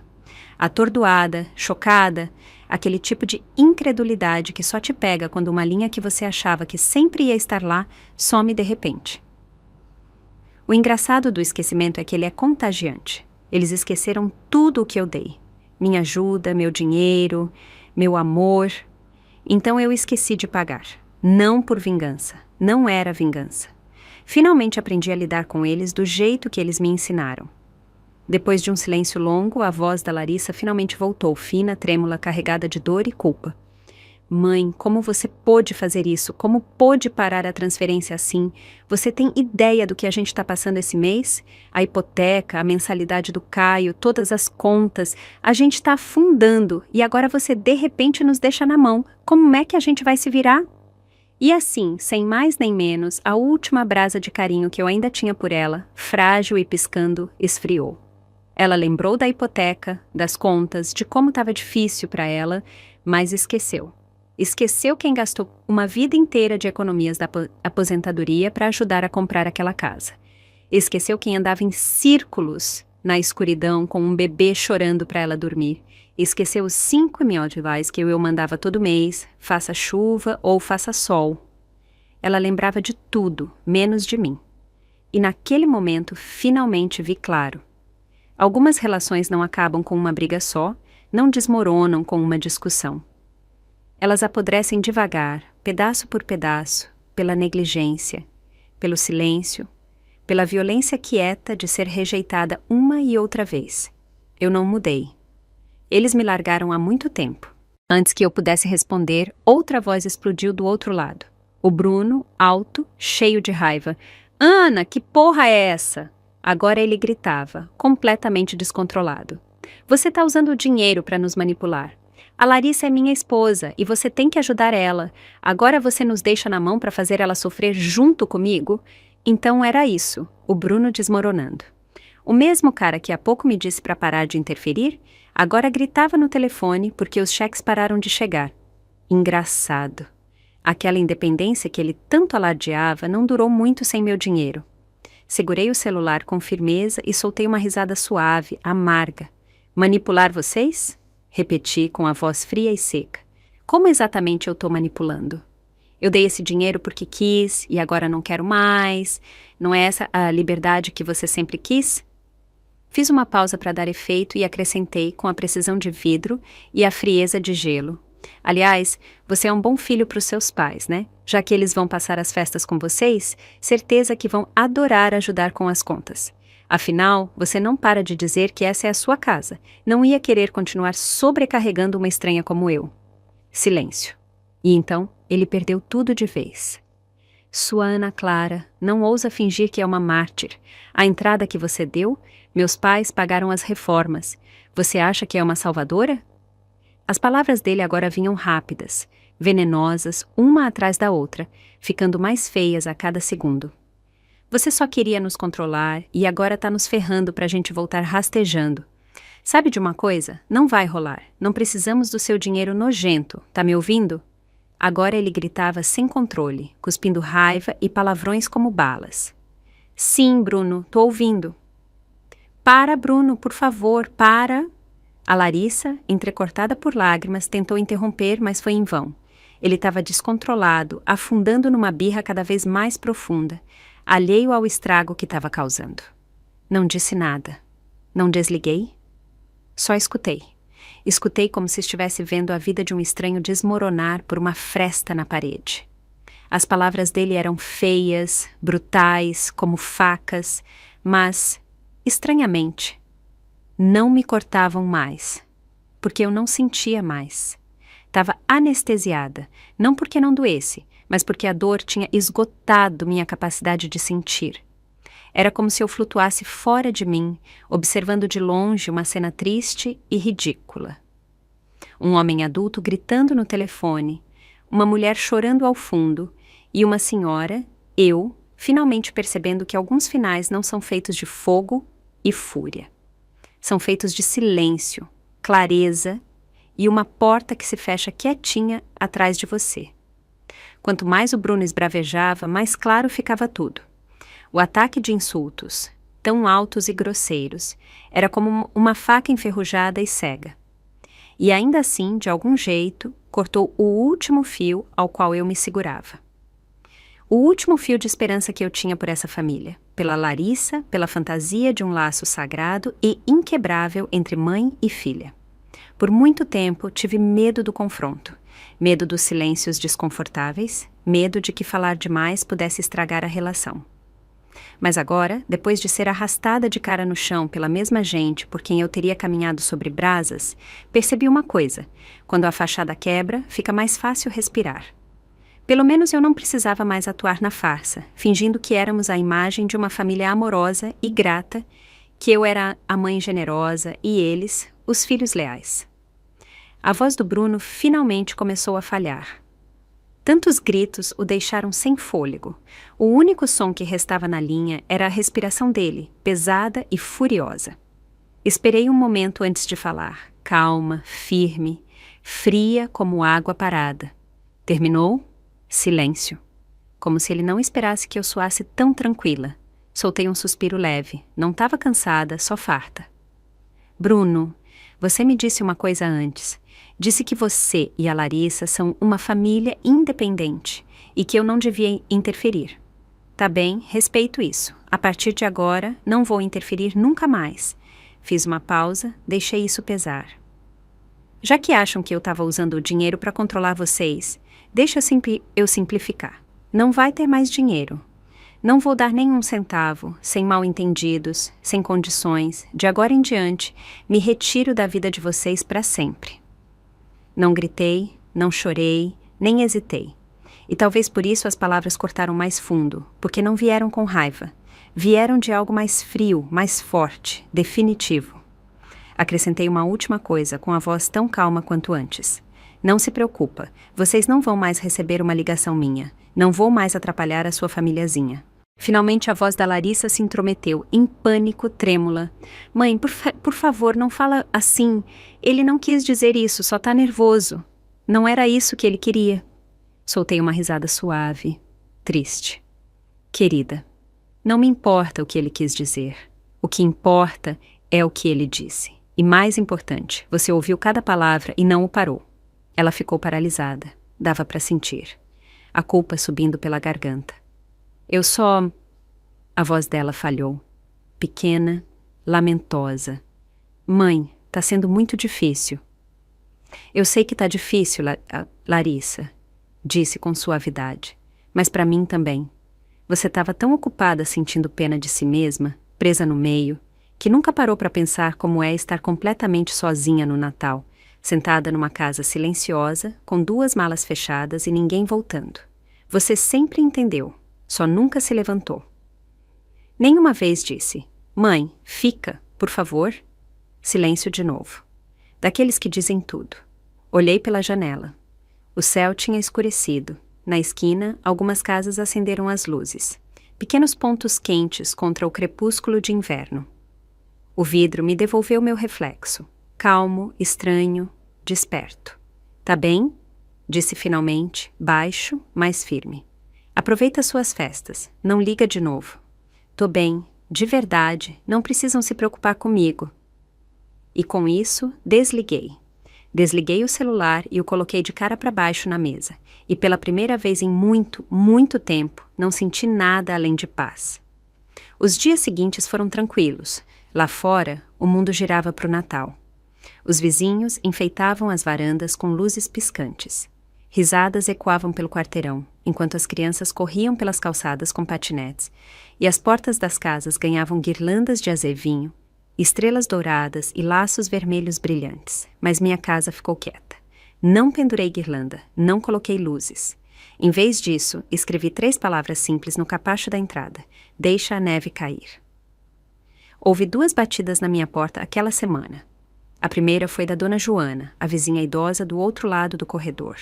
Atordoada, chocada, aquele tipo de incredulidade que só te pega quando uma linha que você achava que sempre ia estar lá some de repente. O engraçado do esquecimento é que ele é contagiante. Eles esqueceram tudo o que eu dei. Minha ajuda, meu dinheiro, meu amor. Então eu esqueci de pagar. Não por vingança. Não era vingança. Finalmente aprendi a lidar com eles do jeito que eles me ensinaram. Depois de um silêncio longo, a voz da Larissa finalmente voltou, fina, trêmula, carregada de dor e culpa. Mãe, como você pôde fazer isso? Como pôde parar a transferência assim? Você tem ideia do que a gente está passando esse mês? A hipoteca, a mensalidade do Caio, todas as contas. A gente está afundando e agora você de repente nos deixa na mão. Como é que a gente vai se virar? E assim, sem mais nem menos, a última brasa de carinho que eu ainda tinha por ela, frágil e piscando, esfriou. Ela lembrou da hipoteca, das contas, de como estava difícil para ela, mas esqueceu. Esqueceu quem gastou uma vida inteira de economias da aposentadoria para ajudar a comprar aquela casa. Esqueceu quem andava em círculos na escuridão com um bebê chorando para ela dormir. Esqueceu os $5.000 que eu mandava todo mês, faça chuva ou faça sol. Ela lembrava de tudo, menos de mim. E naquele momento, finalmente vi claro. Algumas relações não acabam com uma briga só, não desmoronam com uma discussão. Elas apodrecem devagar, pedaço por pedaço, pela negligência, pelo silêncio, pela violência quieta de ser rejeitada uma e outra vez. Eu não mudei. Eles me largaram há muito tempo. Antes que eu pudesse responder, outra voz explodiu do outro lado. O Bruno, alto, cheio de raiva. Ana, que porra é essa? Agora ele gritava, completamente descontrolado. Você tá usando o dinheiro para nos manipular. A Larissa é minha esposa e você tem que ajudar ela. Agora você nos deixa na mão para fazer ela sofrer junto comigo? Então era isso, o Bruno desmoronando. O mesmo cara que há pouco me disse para parar de interferir, agora gritava no telefone porque os cheques pararam de chegar. Engraçado. Aquela independência que ele tanto alardeava não durou muito sem meu dinheiro. Segurei o celular com firmeza e soltei uma risada suave, amarga. Manipular vocês? Repeti com a voz fria e seca. Como exatamente eu estou manipulando? Eu dei esse dinheiro porque quis e agora não quero mais. Não é essa a liberdade que você sempre quis? Fiz uma pausa para dar efeito e acrescentei com a precisão de vidro e a frieza de gelo. Aliás, você é um bom filho para os seus pais, né? Já que eles vão passar as festas com vocês, certeza que vão adorar ajudar com as contas. Afinal, você não para de dizer que essa é a sua casa. Não ia querer continuar sobrecarregando uma estranha como eu. Silêncio. E então, ele perdeu tudo de vez. Sua Ana Clara, não ousa fingir que é uma mártir. A entrada que você deu, meus pais pagaram as reformas. Você acha que é uma salvadora? As palavras dele agora vinham rápidas, venenosas, uma atrás da outra, ficando mais feias a cada segundo. Você só queria nos controlar e agora tá nos ferrando pra gente voltar rastejando. Sabe de uma coisa? Não vai rolar. Não precisamos do seu dinheiro nojento. Tá me ouvindo? Agora ele gritava sem controle, cuspindo raiva e palavrões como balas. Sim, Bruno, tô ouvindo. Para, Bruno, por favor, para. A Larissa, entrecortada por lágrimas, tentou interromper, mas foi em vão. Ele estava descontrolado, afundando numa birra cada vez mais profunda, alheio ao estrago que estava causando. Não disse nada. Não desliguei. Só escutei. Escutei como se estivesse vendo a vida de um estranho desmoronar por uma fresta na parede. As palavras dele eram feias, brutais, como facas, mas, estranhamente, não me cortavam mais, porque eu não sentia mais. Estava anestesiada, não porque não doesse, mas porque a dor tinha esgotado minha capacidade de sentir. Era como se eu flutuasse fora de mim, observando de longe uma cena triste e ridícula. Um homem adulto gritando no telefone, uma mulher chorando ao fundo e uma senhora, eu, finalmente percebendo que alguns finais não são feitos de fogo e fúria. São feitos de silêncio, clareza e uma porta que se fecha quietinha atrás de você. Quanto mais o Bruno esbravejava, mais claro ficava tudo. O ataque de insultos, tão altos e grosseiros, era como uma faca enferrujada e cega. E ainda assim, de algum jeito, cortou o último fio ao qual eu me segurava. O último fio de esperança que eu tinha por essa família, pela Larissa, pela fantasia de um laço sagrado e inquebrável entre mãe e filha. Por muito tempo, tive medo do confronto, medo dos silêncios desconfortáveis, medo de que falar demais pudesse estragar a relação. Mas agora, depois de ser arrastada de cara no chão pela mesma gente por quem eu teria caminhado sobre brasas, percebi uma coisa: quando a fachada quebra, fica mais fácil respirar. Pelo menos eu não precisava mais atuar na farsa, fingindo que éramos a imagem de uma família amorosa e grata, que eu era a mãe generosa e eles, os filhos leais. A voz do Bruno finalmente começou a falhar. Tantos gritos o deixaram sem fôlego. O único som que restava na linha era a respiração dele, pesada e furiosa. Esperei um momento antes de falar, calma, firme, fria como água parada. Terminou? Silêncio. Como se ele não esperasse que eu soasse tão tranquila. Soltei um suspiro leve. Não estava cansada, só farta. Bruno, você me disse uma coisa antes. Disse que você e a Larissa são uma família independente e que eu não devia interferir. Tá bem, respeito isso. A partir de agora, não vou interferir nunca mais. Fiz uma pausa, deixei isso pesar. Já que acham que eu estava usando o dinheiro para controlar vocês, deixa eu simplificar. Não vai ter mais dinheiro. Não vou dar nenhum centavo, sem mal-entendidos, sem condições. De agora em diante, me retiro da vida de vocês para sempre. Não gritei, não chorei, nem hesitei. E talvez por isso as palavras cortaram mais fundo, porque não vieram com raiva. Vieram de algo mais frio, mais forte, definitivo. Acrescentei uma última coisa, com a voz tão calma quanto antes. Não se preocupa, vocês não vão mais receber uma ligação minha. Não vou mais atrapalhar a sua famíliazinha. Finalmente a voz da Larissa se intrometeu, em pânico, trêmula. Mãe, por favor, não fala assim. Ele não quis dizer isso, só tá nervoso. Não era isso que ele queria. Soltei uma risada suave, triste. Querida, não me importa o que ele quis dizer. O que importa é o que ele disse. E mais importante, você ouviu cada palavra e não o parou. Ela ficou paralisada. Dava para sentir. A culpa subindo pela garganta. Eu só... A voz dela falhou. Pequena, lamentosa. Mãe, tá sendo muito difícil. Eu sei que tá difícil, Larissa, disse com suavidade. Mas para mim também. Você estava tão ocupada sentindo pena de si mesma, presa no meio, que nunca parou para pensar como é estar completamente sozinha no Natal, sentada numa casa silenciosa, com 2 malas fechadas e ninguém voltando. Você sempre entendeu, só nunca se levantou. Nenhuma vez disse, mãe, fica, por favor. Silêncio de novo. Daqueles que dizem tudo. Olhei pela janela. O céu tinha escurecido. Na esquina, algumas casas acenderam as luzes. Pequenos pontos quentes contra o crepúsculo de inverno. O vidro me devolveu meu reflexo. Calmo, estranho, desperto. Tá bem? disse finalmente, baixo, mas firme. Aproveita suas festas, não liga de novo. Tô bem, de verdade, não precisam se preocupar comigo. E com isso, desliguei. Desliguei o celular e o coloquei de cara para baixo na mesa, e pela primeira vez em muito, muito tempo, não senti nada além de paz. Os dias seguintes foram tranquilos. Lá fora, o mundo girava para o Natal. Os vizinhos enfeitavam as varandas com luzes piscantes. Risadas ecoavam pelo quarteirão, enquanto as crianças corriam pelas calçadas com patinetes, e as portas das casas ganhavam guirlandas de azevinho, estrelas douradas e laços vermelhos brilhantes. Mas minha casa ficou quieta. Não pendurei guirlanda, não coloquei luzes. Em vez disso, escrevi 3 palavras simples no capacho da entrada: deixa a neve cair. Houve 2 batidas na minha porta aquela semana. A primeira foi da dona Joana, a vizinha idosa do outro lado do corredor.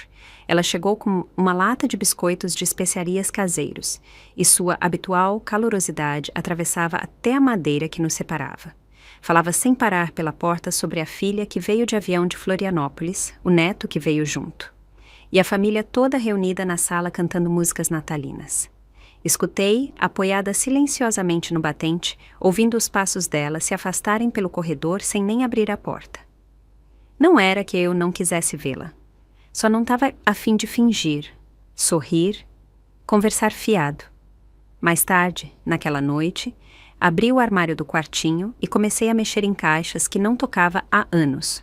Ela chegou com uma lata de biscoitos de especiarias caseiros, e sua habitual calorosidade atravessava até a madeira que nos separava. Falava sem parar pela porta sobre a filha que veio de avião de Florianópolis, o neto que veio junto, e a família toda reunida na sala cantando músicas natalinas. Escutei, apoiada silenciosamente no batente, ouvindo os passos dela se afastarem pelo corredor sem nem abrir a porta. Não era que eu não quisesse vê-la. Só não estava a fim de fingir, sorrir, conversar fiado. Mais tarde, naquela noite, abri o armário do quartinho e comecei a mexer em caixas que não tocava há anos.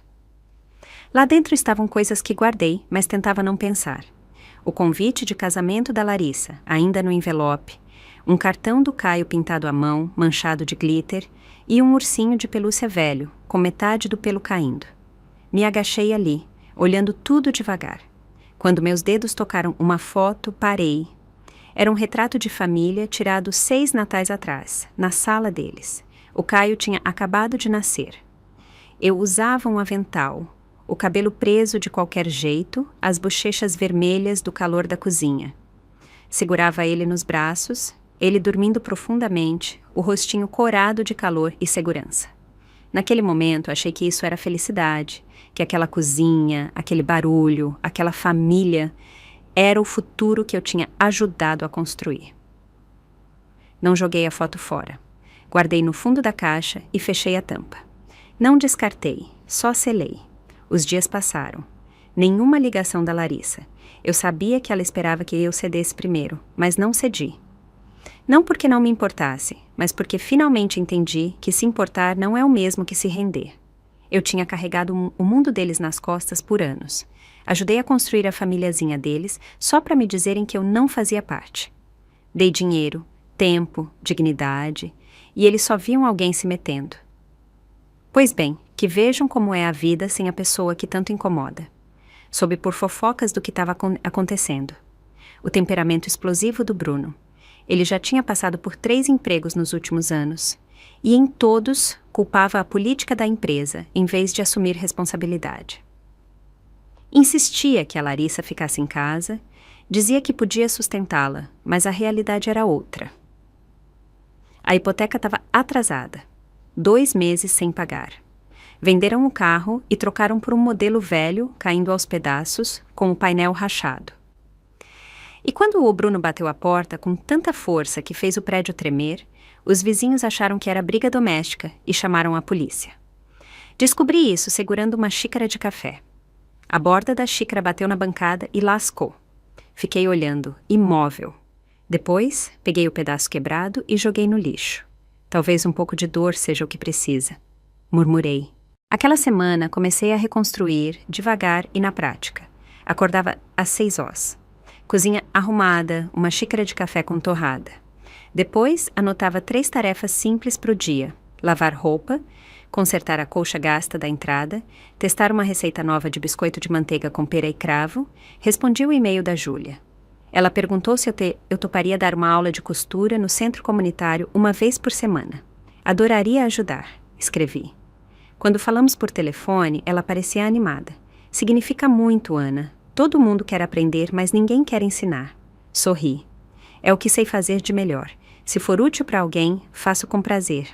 Lá dentro estavam coisas que guardei, mas tentava não pensar. O convite de casamento da Larissa, ainda no envelope, um cartão do Caio pintado à mão, manchado de glitter, e um ursinho de pelúcia velho, com metade do pelo caindo. Me agachei ali, olhando tudo devagar. Quando meus dedos tocaram uma foto, parei. Era um retrato de família tirado 6 natais atrás, na sala deles. O Caio tinha acabado de nascer. Eu usava um avental, o cabelo preso de qualquer jeito, as bochechas vermelhas do calor da cozinha. Segurava ele nos braços, ele dormindo profundamente, o rostinho corado de calor e segurança. Naquele momento, achei que isso era felicidade, que aquela cozinha, aquele barulho, aquela família era o futuro que eu tinha ajudado a construir. Não joguei a foto fora. Guardei no fundo da caixa e fechei a tampa. Não descartei, só selei. Os dias passaram. Nenhuma ligação da Larissa. Eu sabia que ela esperava que eu cedesse primeiro, mas não cedi. Não porque não me importasse, mas porque finalmente entendi que se importar não é o mesmo que se render. Eu tinha carregado o mundo deles nas costas por anos. Ajudei a construir a famíliazinha deles só para me dizerem que eu não fazia parte. Dei dinheiro, tempo, dignidade, e eles só viam alguém se metendo. Pois bem, que vejam como é a vida sem a pessoa que tanto incomoda. Soube por fofocas do que estava acontecendo. O temperamento explosivo do Bruno. Ele já tinha passado por 3 empregos nos últimos anos, e em todos culpava a política da empresa, em vez de assumir responsabilidade. Insistia que a Larissa ficasse em casa, dizia que podia sustentá-la, mas a realidade era outra. A hipoteca estava atrasada. 2 meses sem pagar. Venderam o carro e trocaram por um modelo velho, caindo aos pedaços, com o painel rachado. E quando o Bruno bateu a porta com tanta força que fez o prédio tremer, os vizinhos acharam que era briga doméstica e chamaram a polícia. Descobri isso segurando uma xícara de café. A borda da xícara bateu na bancada e lascou. Fiquei olhando, imóvel. Depois, peguei o pedaço quebrado e joguei no lixo. Talvez um pouco de dor seja o que precisa. Murmurei. Aquela semana comecei a reconstruir, devagar e na prática. Acordava às 6 horas. Cozinha arrumada, uma xícara de café com torrada. Depois, anotava 3 tarefas simples para o dia. Lavar roupa, consertar a colcha gasta da entrada, testar uma receita nova de biscoito de manteiga com pera e cravo, respondi o e-mail da Júlia. Ela perguntou se eu toparia dar uma aula de costura no centro comunitário uma vez por semana. Adoraria ajudar, escrevi. Quando falamos por telefone, ela parecia animada. Significa muito, Ana. Todo mundo quer aprender, mas ninguém quer ensinar. Sorri. É o que sei fazer de melhor. Se for útil para alguém, faço com prazer.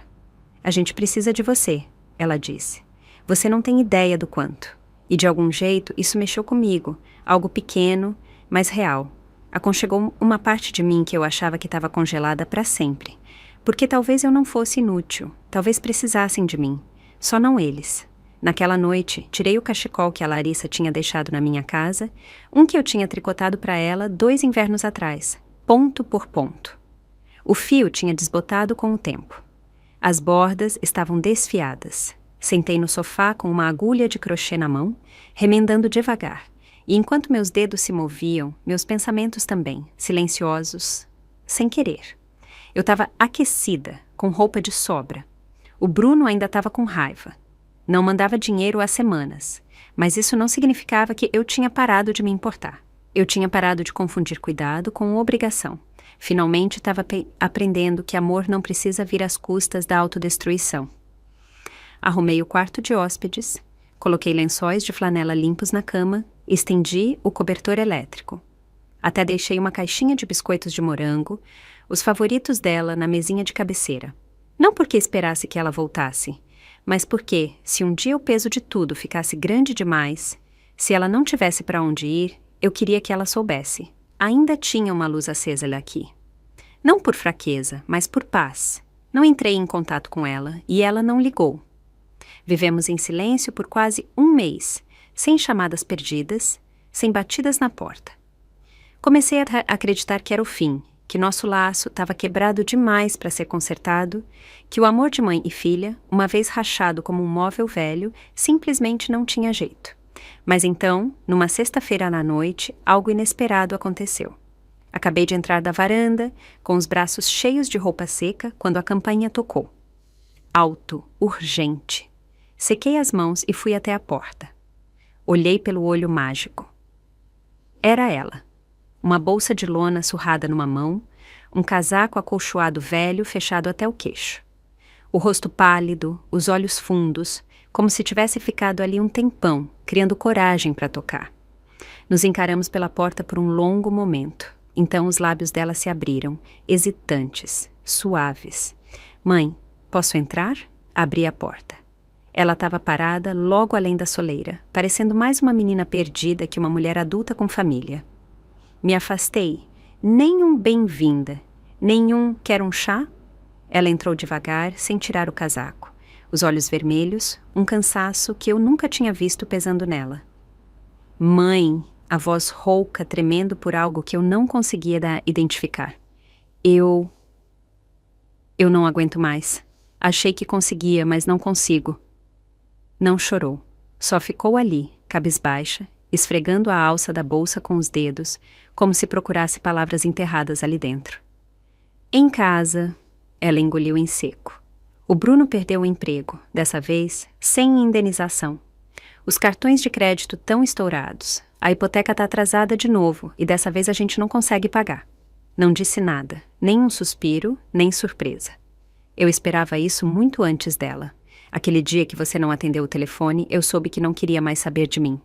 A gente precisa de você, ela disse. Você não tem ideia do quanto. E de algum jeito, isso mexeu comigo, algo pequeno, mas real. Aconchegou uma parte de mim que eu achava que estava congelada para sempre. Porque talvez eu não fosse inútil, talvez precisassem de mim. Só não eles. Naquela noite, tirei o cachecol que a Larissa tinha deixado na minha casa, um que eu tinha tricotado para ela 2 invernos atrás, ponto por ponto. O fio tinha desbotado com o tempo. As bordas estavam desfiadas. Sentei no sofá com uma agulha de crochê na mão, remendando devagar. E enquanto meus dedos se moviam, meus pensamentos também, silenciosos, sem querer. Eu estava aquecida, com roupa de sobra. O Bruno ainda estava com raiva. Não mandava dinheiro há semanas, mas isso não significava que eu tinha parado de me importar. Eu tinha parado de confundir cuidado com obrigação. Finalmente estava aprendendo que amor não precisa vir às custas da autodestruição. Arrumei o quarto de hóspedes, coloquei lençóis de flanela limpos na cama, estendi o cobertor elétrico. Até deixei uma caixinha de biscoitos de morango, os favoritos dela, na mesinha de cabeceira. Não porque esperasse que ela voltasse, mas porque, se um dia o peso de tudo ficasse grande demais, se ela não tivesse para onde ir, eu queria que ela soubesse. Ainda tinha uma luz acesa ali aqui. Não por fraqueza, mas por paz. Não entrei em contato com ela e ela não ligou. Vivemos em silêncio por quase 1 mês, sem chamadas perdidas, sem batidas na porta. Comecei a acreditar que era o fim, que nosso laço estava quebrado demais para ser consertado, que o amor de mãe e filha, uma vez rachado como um móvel velho, simplesmente não tinha jeito. Mas então, numa sexta-feira à noite, algo inesperado aconteceu. Acabei de entrar da varanda, com os braços cheios de roupa seca, quando a campainha tocou. Alto, urgente. Sequei as mãos e fui até a porta. Olhei pelo olho mágico. Era ela. Uma bolsa de lona surrada numa mão, um casaco acolchoado velho fechado até o queixo. O rosto pálido, os olhos fundos, como se tivesse ficado ali um tempão, criando coragem para tocar. Nos encaramos pela porta por um longo momento. Então os lábios dela se abriram, hesitantes, suaves. Mãe, posso entrar? Abri a porta. Ela estava parada logo além da soleira, parecendo mais uma menina perdida que uma mulher adulta com família. Me afastei. Nem um bem-vinda, nem um quer um chá? Ela entrou devagar, sem tirar o casaco. Os olhos vermelhos, um cansaço que eu nunca tinha visto pesando nela. Mãe, a voz rouca, tremendo por algo que eu não conseguia identificar. Eu não aguento mais. Achei que conseguia, mas não consigo. Não chorou. Só ficou ali, cabisbaixa, esfregando a alça da bolsa com os dedos, como se procurasse palavras enterradas ali dentro. Em casa, ela engoliu em seco. O Bruno perdeu o emprego, dessa vez sem indenização. Os cartões de crédito estão estourados. A hipoteca está atrasada de novo e dessa vez a gente não consegue pagar. Não disse nada, nem um suspiro, nem surpresa. Eu esperava isso muito antes dela. Aquele dia que você não atendeu o telefone, eu soube que não queria mais saber de mim.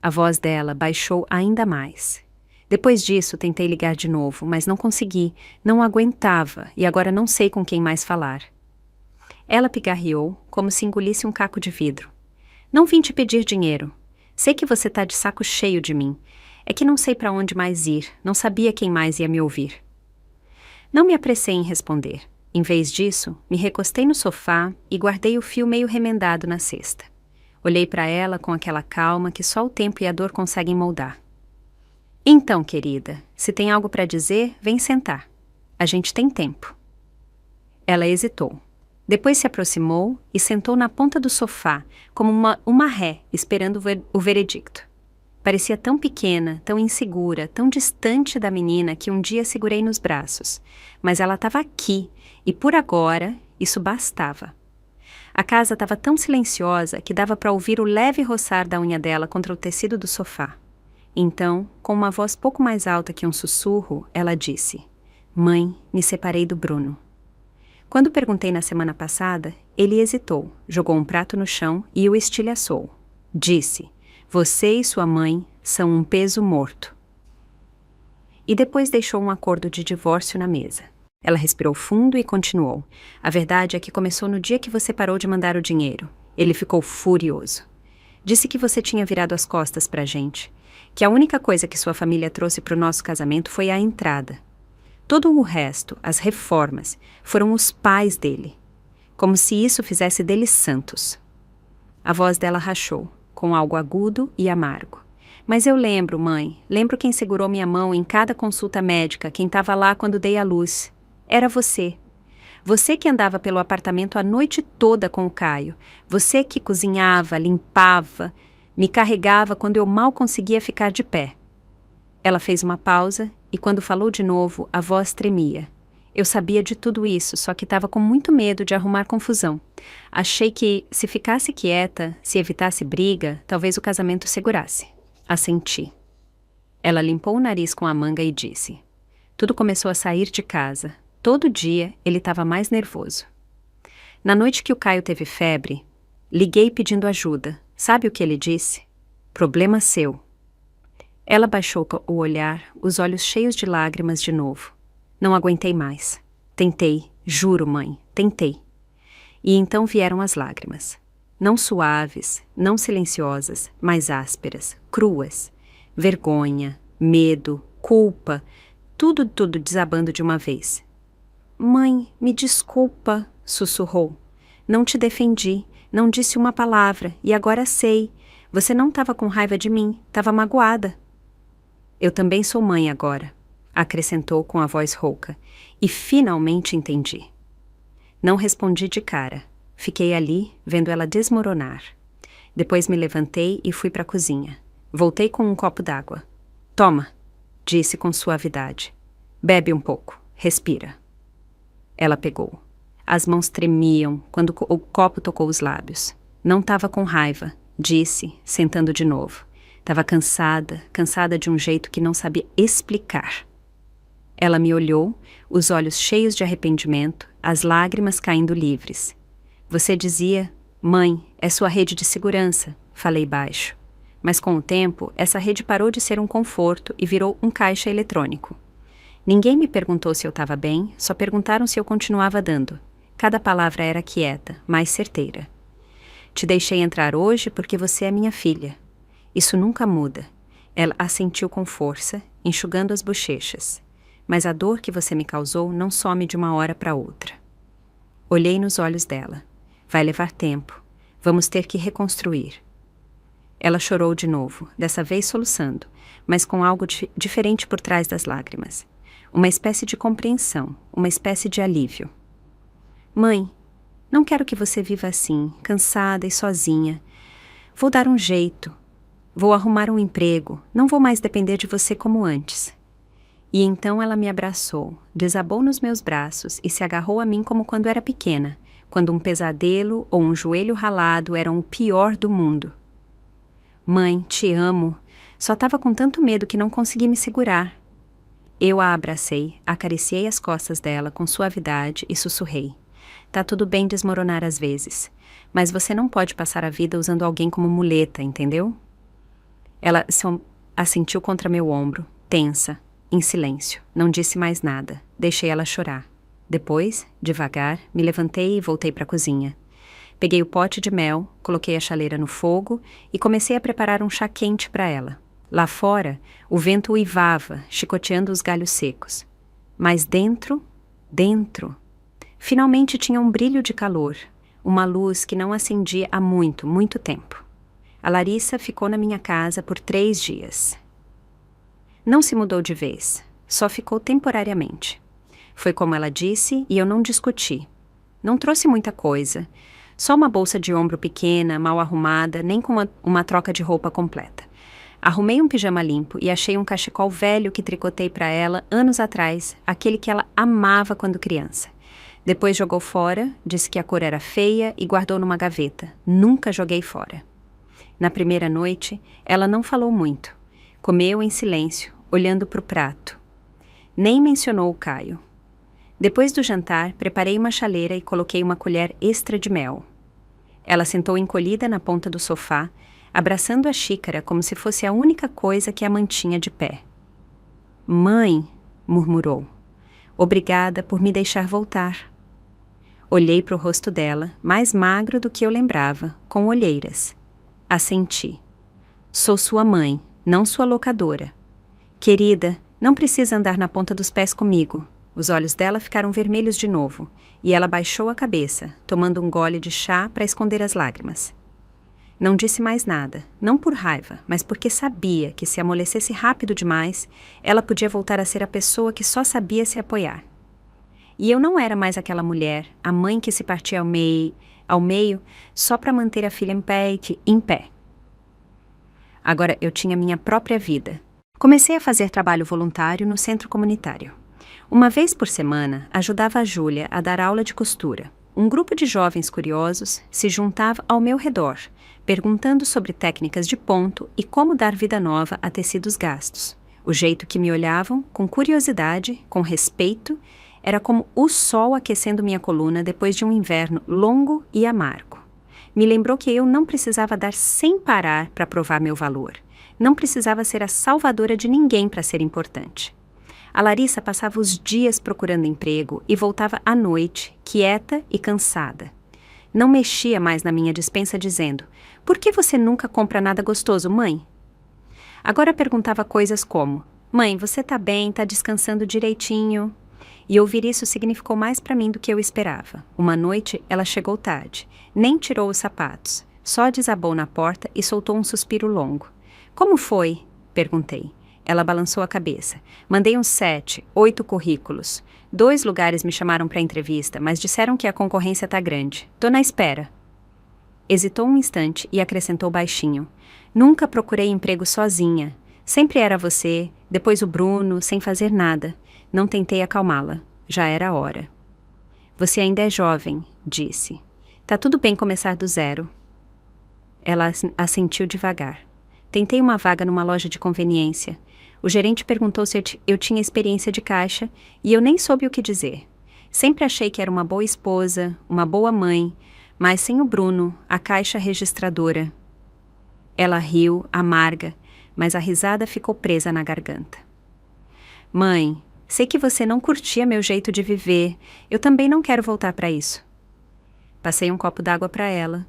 A voz dela baixou ainda mais. Depois disso, tentei ligar de novo, mas não consegui, não aguentava e agora não sei com quem mais falar. Ela pigarreou, como se engolisse um caco de vidro. Não vim te pedir dinheiro. Sei que você tá de saco cheio de mim. É que não sei para onde mais ir, não sabia quem mais ia me ouvir. Não me apressei em responder. Em vez disso, me recostei no sofá e guardei o fio meio remendado na cesta. Olhei para ela com aquela calma que só o tempo e a dor conseguem moldar. Então, querida, se tem algo para dizer, vem sentar. A gente tem tempo. Ela hesitou. Depois se aproximou e sentou na ponta do sofá, como uma ré, esperando o veredicto. Parecia tão pequena, tão insegura, tão distante da menina que um dia segurei nos braços. Mas ela estava aqui, e por agora, isso bastava. A casa estava tão silenciosa que dava para ouvir o leve roçar da unha dela contra o tecido do sofá. Então, com uma voz pouco mais alta que um sussurro, ela disse: Mãe, me separei do Bruno. Quando perguntei na semana passada, ele hesitou, jogou um prato no chão e o estilhaçou. Disse: Você e sua mãe são um peso morto. E depois deixou um acordo de divórcio na mesa. Ela respirou fundo e continuou. A verdade é que começou no dia que você parou de mandar o dinheiro. Ele ficou furioso. Disse que você tinha virado as costas pra gente, que a única coisa que sua família trouxe pro nosso casamento foi a entrada. Todo o resto, as reformas, foram os pais dele, como se isso fizesse deles santos. A voz dela rachou, com algo agudo e amargo. Mas eu lembro, mãe, lembro quem segurou minha mão em cada consulta médica, quem estava lá quando dei à luz. Era você. Você que andava pelo apartamento a noite toda com o Caio. Você que cozinhava, limpava, me carregava quando eu mal conseguia ficar de pé. Ela fez uma pausa e quando falou de novo, a voz tremia. Eu sabia de tudo isso, só que estava com muito medo de arrumar confusão. Achei que, se ficasse quieta, se evitasse briga, talvez o casamento segurasse. Assenti. Ela limpou o nariz com a manga e disse: tudo começou a sair de casa. Todo dia ele estava mais nervoso. Na noite que o Caio teve febre, liguei pedindo ajuda. Sabe o que ele disse? Problema seu. Ela baixou o olhar, os olhos cheios de lágrimas de novo. Não aguentei mais. Tentei, juro, mãe, tentei. E então vieram as lágrimas. Não suaves, não silenciosas, mas ásperas, cruas. Vergonha, medo, culpa, tudo desabando de uma vez. Mãe, me desculpa, sussurrou. Não te defendi, não disse uma palavra, e agora sei. Você não estava com raiva de mim, estava magoada. Eu também sou mãe agora, acrescentou com a voz rouca, e finalmente entendi. Não respondi de cara. Fiquei ali, vendo ela desmoronar. Depois me levantei e fui para a cozinha. Voltei com um copo d'água. Toma, disse com suavidade. Bebe um pouco, respira. Ela pegou. As mãos tremiam quando o copo tocou os lábios. Não estava com raiva, disse, sentando de novo. Estava cansada de um jeito que não sabia explicar. Ela me olhou, os olhos cheios de arrependimento, as lágrimas caindo livres. Você dizia, mãe, é sua rede de segurança, falei baixo. Mas com o tempo, essa rede parou de ser um conforto e virou um caixa eletrônico. Ninguém me perguntou se eu estava bem, só perguntaram se eu continuava dando. Cada palavra era quieta, mais certeira. Te deixei entrar hoje porque você é minha filha. Isso nunca muda. Ela assentiu com força, enxugando as bochechas. Mas a dor que você me causou não some de uma hora para outra. Olhei nos olhos dela. Vai levar tempo. Vamos ter que reconstruir. Ela chorou de novo, dessa vez soluçando, mas com algo diferente por trás das lágrimas. Uma espécie de compreensão, uma espécie de alívio. Mãe, não quero que você viva assim, cansada e sozinha. Vou dar um jeito. Vou arrumar um emprego. Não vou mais depender de você como antes. E então ela me abraçou, desabou nos meus braços e se agarrou a mim como quando era pequena, quando um pesadelo ou um joelho ralado eram o pior do mundo. Mãe, te amo. Só estava com tanto medo que não consegui me segurar. Eu a abracei, acariciei as costas dela com suavidade e sussurrei. Tá tudo bem desmoronar às vezes, mas você não pode passar a vida usando alguém como muleta, entendeu? Ela assentiu contra meu ombro, tensa, em silêncio. Não disse mais nada. Deixei ela chorar. Depois, devagar, me levantei e voltei para a cozinha. Peguei o pote de mel, coloquei a chaleira no fogo e comecei a preparar um chá quente para ela. Lá fora, o vento uivava, chicoteando os galhos secos. Mas dentro, finalmente tinha um brilho de calor, uma luz que não acendia há muito, muito tempo. A Larissa ficou na minha casa por 3 dias. Não se mudou de vez, só ficou temporariamente. Foi como ela disse e eu não discuti. Não trouxe muita coisa, só uma bolsa de ombro pequena, mal arrumada, nem com uma troca de roupa completa. Arrumei um pijama limpo e achei um cachecol velho que tricotei para ela anos atrás, aquele que ela amava quando criança. Depois jogou fora, disse que a cor era feia e guardou numa gaveta. Nunca joguei fora. Na primeira noite, ela não falou muito. Comeu em silêncio, olhando para o prato. Nem mencionou o Caio. Depois do jantar, preparei uma chaleira e coloquei uma colher extra de mel. Ela sentou encolhida na ponta do sofá, abraçando a xícara como se fosse a única coisa que a mantinha de pé. Mãe, murmurou, obrigada por me deixar voltar. Olhei para o rosto dela, mais magro do que eu lembrava, com olheiras. Assenti. Sou sua mãe, não sua locadora. Querida, não precisa andar na ponta dos pés comigo. Os olhos dela ficaram vermelhos de novo, e ela baixou a cabeça, tomando um gole de chá para esconder as lágrimas. Não disse mais nada, não por raiva, mas porque sabia que se amolecesse rápido demais, ela podia voltar a ser a pessoa que só sabia se apoiar. E eu não era mais aquela mulher, a mãe que se partia ao meio só para manter a filha em pé. Agora eu tinha minha própria vida. Comecei a fazer trabalho voluntário no centro comunitário. Uma vez por semana, ajudava a Júlia a dar aula de costura. Um grupo de jovens curiosos se juntava ao meu redor, perguntando sobre técnicas de ponto e como dar vida nova a tecidos gastos. O jeito que me olhavam, com curiosidade, com respeito, era como o sol aquecendo minha coluna depois de um inverno longo e amargo. Me lembrou que eu não precisava dar sem parar para provar meu valor. Não precisava ser a salvadora de ninguém para ser importante. A Larissa passava os dias procurando emprego e voltava à noite, quieta e cansada. Não mexia mais na minha despensa dizendo: "Por que você nunca compra nada gostoso, mãe?" Agora perguntava coisas como: "Mãe, você tá bem, tá descansando direitinho?" E ouvir isso significou mais para mim do que eu esperava. Uma noite ela chegou tarde, nem tirou os sapatos, só desabou na porta e soltou um suspiro longo. "Como foi?" perguntei. Ela balançou a cabeça. "Mandei uns 7, 8 currículos. 2 lugares me chamaram para entrevista, mas disseram que a concorrência tá grande. Tô na espera." Hesitou um instante e acrescentou baixinho: "Nunca procurei emprego sozinha. Sempre era você, depois o Bruno, sem fazer nada." Não tentei acalmá-la. Já era a hora. "Você ainda é jovem", disse. "Tá tudo bem começar do zero." Ela assentiu devagar. "Tentei uma vaga numa loja de conveniência. O gerente perguntou se eu tinha experiência de caixa e eu nem soube o que dizer. Sempre achei que era uma boa esposa, uma boa mãe, mas sem o Bruno, a caixa registradora." Ela riu, amarga, mas a risada ficou presa na garganta. "Mãe, sei que você não curtia meu jeito de viver. Eu também não quero voltar para isso." Passei um copo d'água para ela.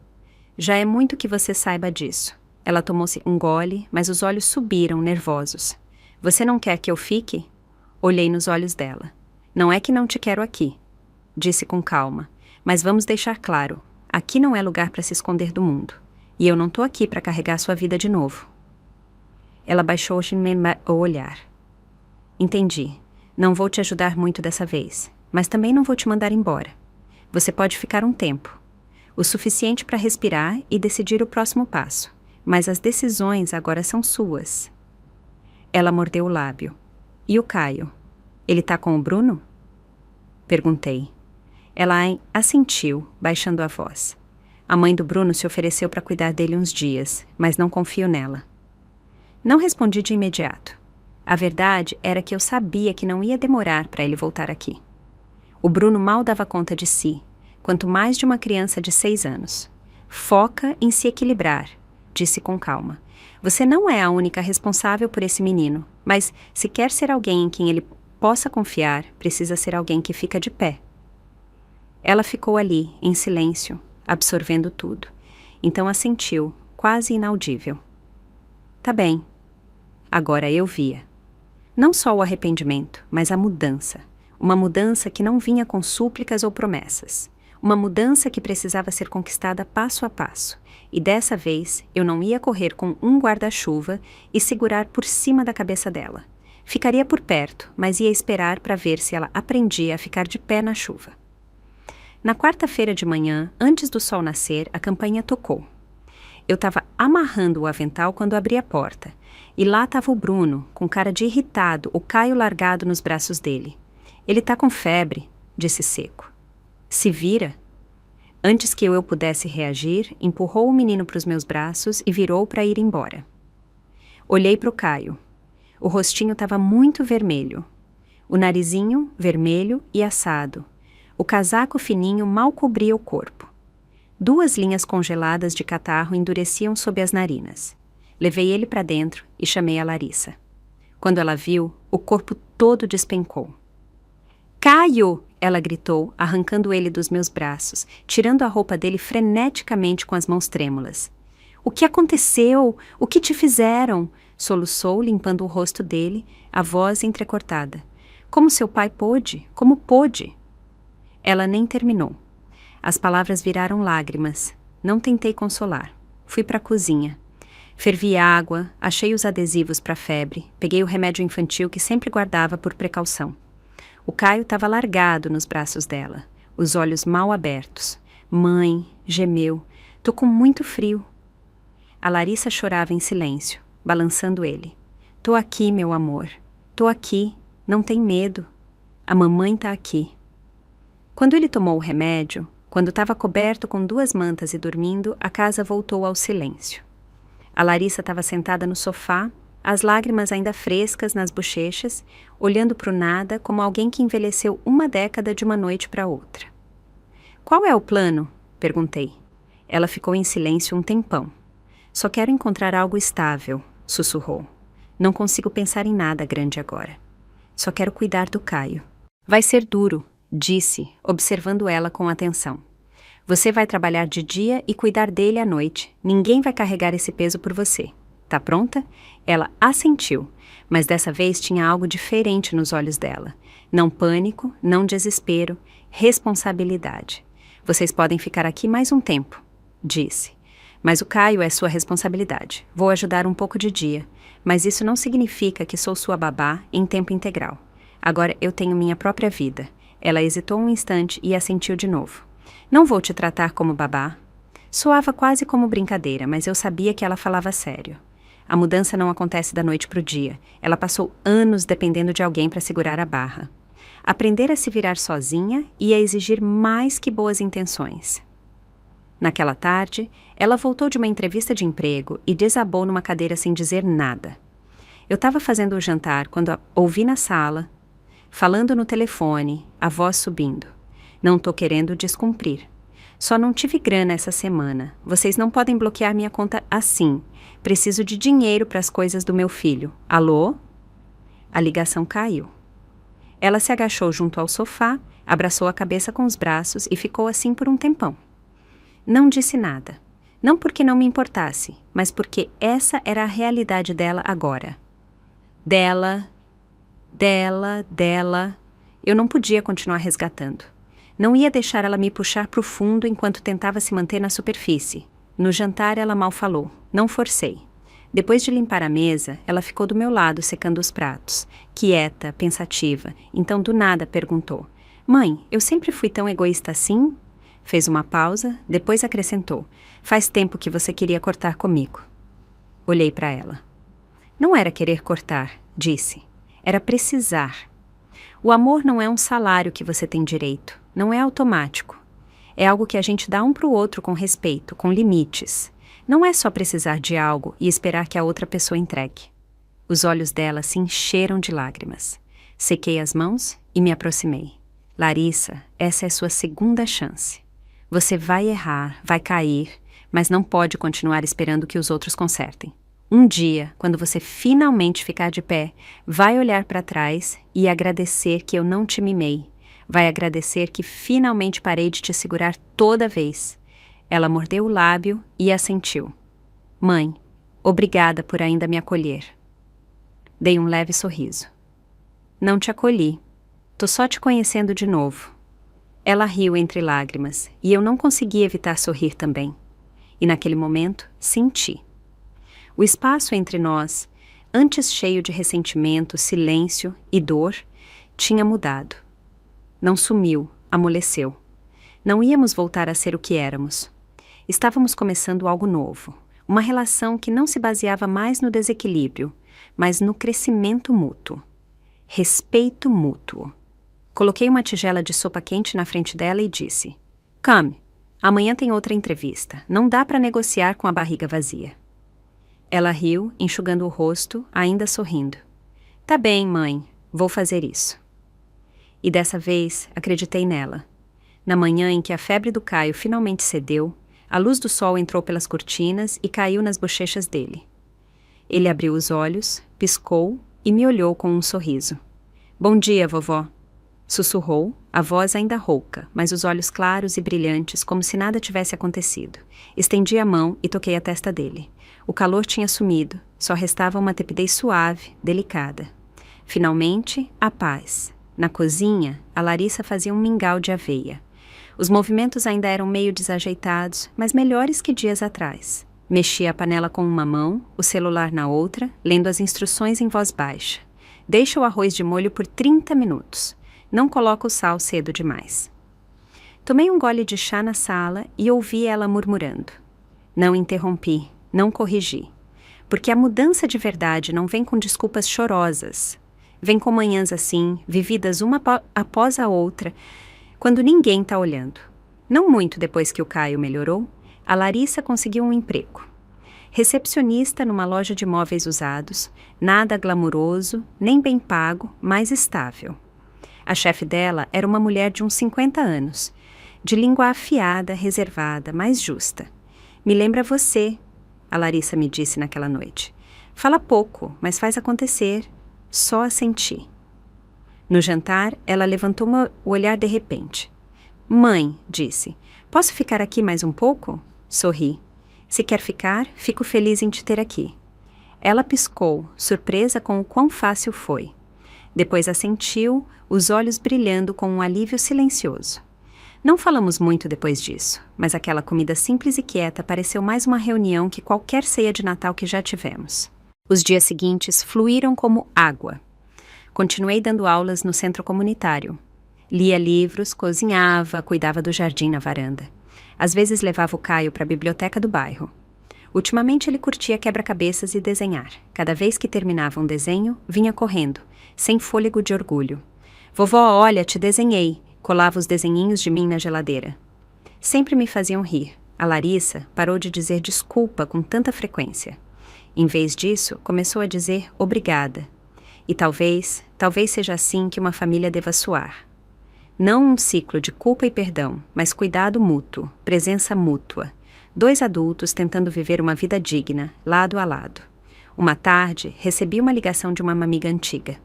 "Já é muito que você saiba disso." Ela tomou-se um gole, mas os olhos subiram, nervosos. "Você não quer que eu fique?" Olhei nos olhos dela. "Não é que não te quero aqui", disse com calma. "Mas vamos deixar claro, aqui não é lugar para se esconder do mundo. E eu não tô aqui para carregar sua vida de novo." Ela baixou o olhar. "Entendi. Não vou te ajudar muito dessa vez, mas também não vou te mandar embora. Você pode ficar um tempo, o suficiente para respirar e decidir o próximo passo, mas as decisões agora são suas." Ela mordeu o lábio. "E o Caio? Ele tá com o Bruno?" Perguntei. Ela assentiu, baixando a voz. "A mãe do Bruno se ofereceu para cuidar dele uns dias, mas não confio nela." Não respondi de imediato. A verdade era que eu sabia que não ia demorar para ele voltar aqui. O Bruno mal dava conta de si, quanto mais de uma criança de 6 anos. "Foca em se equilibrar", disse com calma. "Você não é a única responsável por esse menino, mas se quer ser alguém em quem ele possa confiar, precisa ser alguém que fica de pé." Ela ficou ali, em silêncio, absorvendo tudo. Então assentiu, quase inaudível. "Tá bem." Agora eu via. Não só o arrependimento, mas a mudança. Uma mudança que não vinha com súplicas ou promessas. Uma mudança que precisava ser conquistada passo a passo. E dessa vez eu não ia correr com um guarda-chuva e segurar por cima da cabeça dela. Ficaria por perto, mas ia esperar para ver se ela aprendia a ficar de pé na chuva. Na quarta-feira de manhã, antes do sol nascer, a campainha tocou. Eu estava amarrando o avental quando abri a porta. E lá estava o Bruno, com cara de irritado, o Caio largado nos braços dele. "Ele tá com febre", disse seco. "Se vira." Antes que eu pudesse reagir, empurrou o menino para os meus braços e virou para ir embora. Olhei para o Caio. O rostinho estava muito vermelho. O narizinho vermelho e assado. O casaco fininho mal cobria o corpo. 2 linhas congeladas de catarro endureciam sob as narinas. Levei ele para dentro e chamei a Larissa. Quando ela viu, o corpo todo despencou. "Caio!" ela gritou, arrancando ele dos meus braços, tirando a roupa dele freneticamente com as mãos trêmulas. O que aconteceu? O que te fizeram? Soluçou, limpando o rosto dele, a voz entrecortada. Como seu pai pôde? Como pôde? Ela nem terminou. As palavras viraram lágrimas. Não tentei consolar. Fui para a cozinha. Fervi água, achei os adesivos para febre, peguei o remédio infantil que sempre guardava por precaução. O Caio estava largado nos braços dela, os olhos mal abertos. Mãe, gemeu. Tô com muito frio. A Larissa chorava em silêncio, balançando ele. Tô aqui, meu amor. Tô aqui. Não tem medo. A mamãe tá aqui. Quando ele tomou o remédio, quando estava coberto com 2 mantas e dormindo, a casa voltou ao silêncio. A Larissa estava sentada no sofá, as lágrimas ainda frescas nas bochechas, olhando para o nada como alguém que envelheceu 1 década de uma noite para outra. Qual é o plano? Perguntei. Ela ficou em silêncio um tempão. Só quero encontrar algo estável, sussurrou. Não consigo pensar em nada grande agora. Só quero cuidar do Caio. Vai ser duro, disse, observando ela com atenção. Você vai trabalhar de dia e cuidar dele à noite. Ninguém vai carregar esse peso por você. Tá pronta? Ela assentiu, mas dessa vez tinha algo diferente nos olhos dela. Não pânico, não desespero, responsabilidade. Vocês podem ficar aqui mais um tempo, disse. Mas o Caio é sua responsabilidade. Vou ajudar um pouco de dia, mas isso não significa que sou sua babá em tempo integral. Agora eu tenho minha própria vida. Ela hesitou um instante e assentiu de novo. Não vou te tratar como babá. Soava quase como brincadeira, mas eu sabia que ela falava sério. A mudança não acontece da noite para o dia. Ela passou anos dependendo de alguém para segurar a barra. Aprender a se virar sozinha ia exigir mais que boas intenções. Naquela tarde, ela voltou de uma entrevista de emprego e desabou numa cadeira sem dizer nada. Eu estava fazendo o jantar quando a ouvi na sala, falando no telefone, a voz subindo. Não tô querendo descumprir. Só não tive grana essa semana. Vocês não podem bloquear minha conta assim. Preciso de dinheiro para as coisas do meu filho. Alô? A ligação caiu. Ela se agachou junto ao sofá, abraçou a cabeça com os braços e ficou assim por um tempão. Não disse nada. Não porque não me importasse, mas porque essa era a realidade dela agora. Dela. Eu não podia continuar resgatando. Não ia deixar ela me puxar para o fundo enquanto tentava se manter na superfície. No jantar ela mal falou. Não forcei. Depois de limpar a mesa, ela ficou do meu lado secando os pratos. Quieta, pensativa. Então do nada perguntou. Mãe, eu sempre fui tão egoísta assim? Fez uma pausa, depois acrescentou. Faz tempo que você queria cortar comigo. Olhei para ela. Não era querer cortar, disse. Era precisar. O amor não é um salário que você tem direito. Não é automático. É algo que a gente dá um para o outro com respeito, com limites. Não é só precisar de algo e esperar que a outra pessoa entregue. Os olhos dela se encheram de lágrimas. Sequei as mãos e me aproximei. Larissa, essa é sua segunda chance. Você vai errar, vai cair, mas não pode continuar esperando que os outros consertem. Um dia, quando você finalmente ficar de pé, vai olhar para trás e agradecer que eu não te mimei. Vai agradecer que finalmente parei de te segurar toda vez. Ela mordeu o lábio e assentiu. Mãe, obrigada por ainda me acolher. Dei um leve sorriso. Não te acolhi. Tô só te conhecendo de novo. Ela riu entre lágrimas e eu não consegui evitar sorrir também. E naquele momento, senti. O espaço entre nós, antes cheio de ressentimento, silêncio e dor, tinha mudado. Não sumiu, amoleceu. Não íamos voltar a ser o que éramos. Estávamos começando algo novo, uma relação que não se baseava mais no desequilíbrio, mas no crescimento mútuo. Respeito mútuo. Coloquei uma tigela de sopa quente na frente dela e disse: Come, amanhã tem outra entrevista. Não dá para negociar com a barriga vazia. Ela riu, enxugando o rosto, ainda sorrindo. Tá bem, mãe, vou fazer isso. E dessa vez acreditei nela. Na manhã em que a febre do Caio finalmente cedeu, a luz do sol entrou pelas cortinas e caiu nas bochechas dele. Ele abriu os olhos, piscou e me olhou com um sorriso. Bom dia, vovó. Sussurrou, a voz ainda rouca, mas os olhos claros e brilhantes, como se nada tivesse acontecido. Estendi a mão e toquei a testa dele. O calor tinha sumido, só restava uma tepidez suave, delicada. Finalmente, a paz. Na cozinha, a Larissa fazia um mingau de aveia. Os movimentos ainda eram meio desajeitados, mas melhores que dias atrás. Mexia a panela com uma mão, o celular na outra, lendo as instruções em voz baixa. Deixa o arroz de molho por 30 minutos. Não coloca o sal cedo demais. Tomei um gole de chá na sala e ouvi ela murmurando. Não interrompi, não corrigi. Porque a mudança de verdade não vem com desculpas chorosas. Vem com manhãs assim, vividas uma após a outra, quando ninguém está olhando. Não muito depois que o Caio melhorou, a Larissa conseguiu um emprego. Recepcionista numa loja de móveis usados, nada glamuroso, nem bem pago, mas estável. A chefe dela era uma mulher de uns 50 anos, de língua afiada, reservada, mas justa. Me lembra você, a Larissa me disse naquela noite. Fala pouco, mas faz acontecer. Só assenti. No jantar, ela levantou o olhar de repente. Mãe, disse, posso ficar aqui mais um pouco? Sorri. Se quer ficar, fico feliz em te ter aqui. Ela piscou, surpresa com o quão fácil foi. Depois assentiu, os olhos brilhando com um alívio silencioso. Não falamos muito depois disso, mas aquela comida simples e quieta pareceu mais uma reunião que qualquer ceia de Natal que já tivemos. Os dias seguintes fluíram como água. Continuei dando aulas no centro comunitário. Lia livros, cozinhava, cuidava do jardim na varanda. Às vezes levava o Caio para a biblioteca do bairro. Ultimamente ele curtia quebra-cabeças e desenhar. Cada vez que terminava um desenho, vinha correndo, sem fôlego de orgulho. Vovó, olha, te desenhei. Colava os desenhinhos de mim na geladeira. Sempre me faziam rir. A Larissa parou de dizer desculpa com tanta frequência. Em vez disso, começou a dizer obrigada. E talvez seja assim que uma família deva soar. Não um ciclo de culpa e perdão, mas cuidado mútuo, presença mútua. 2 adultos tentando viver uma vida digna, lado a lado. Uma tarde, recebi uma ligação de uma amiga antiga.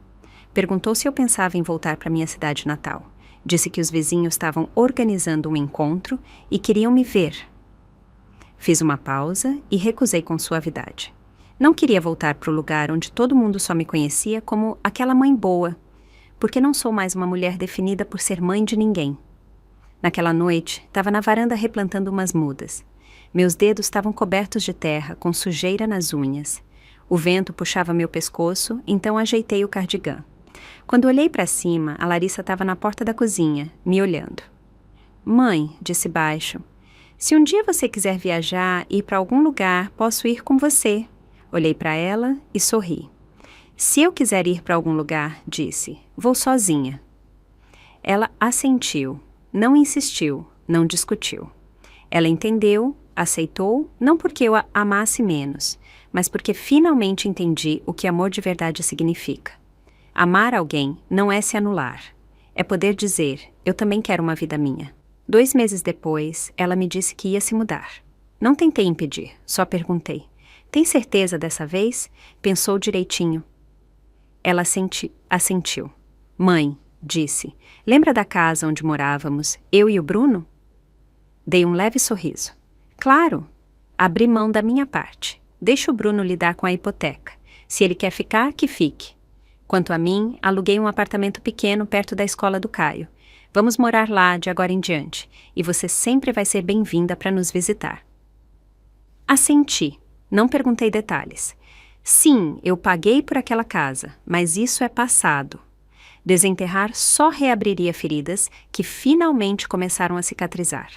Perguntou se eu pensava em voltar para minha cidade natal. Disse que os vizinhos estavam organizando um encontro e queriam me ver. Fiz uma pausa e recusei com suavidade. Não queria voltar para o lugar onde todo mundo só me conhecia como aquela mãe boa, porque não sou mais uma mulher definida por ser mãe de ninguém. Naquela noite, estava na varanda replantando umas mudas. Meus dedos estavam cobertos de terra, com sujeira nas unhas. O vento puxava meu pescoço, então ajeitei o cardigã. Quando olhei para cima, a Larissa estava na porta da cozinha, me olhando. Mãe, disse baixo, se um dia você quiser viajar e ir para algum lugar, posso ir com você. Olhei para ela e sorri. Se eu quiser ir para algum lugar, disse, vou sozinha. Ela assentiu, não insistiu, não discutiu. Ela entendeu, aceitou, não porque eu a amasse menos, mas porque finalmente entendi o que amor de verdade significa. Amar alguém não é se anular. É poder dizer, eu também quero uma vida minha. 2 meses depois, ela me disse que ia se mudar. Não tentei impedir, só perguntei. Tem certeza dessa vez? Pensou direitinho. Ela assentiu. Mãe, disse, lembra da casa onde morávamos, eu e o Bruno? Dei um leve sorriso. Claro, abri mão da minha parte. Deixa o Bruno lidar com a hipoteca. Se ele quer ficar, que fique. Quanto a mim, aluguei um apartamento pequeno perto da escola do Caio. Vamos morar lá de agora em diante, e você sempre vai ser bem-vinda para nos visitar. Assenti. Não perguntei detalhes. Sim, eu paguei por aquela casa, mas isso é passado. Desenterrar só reabriria feridas que finalmente começaram a cicatrizar.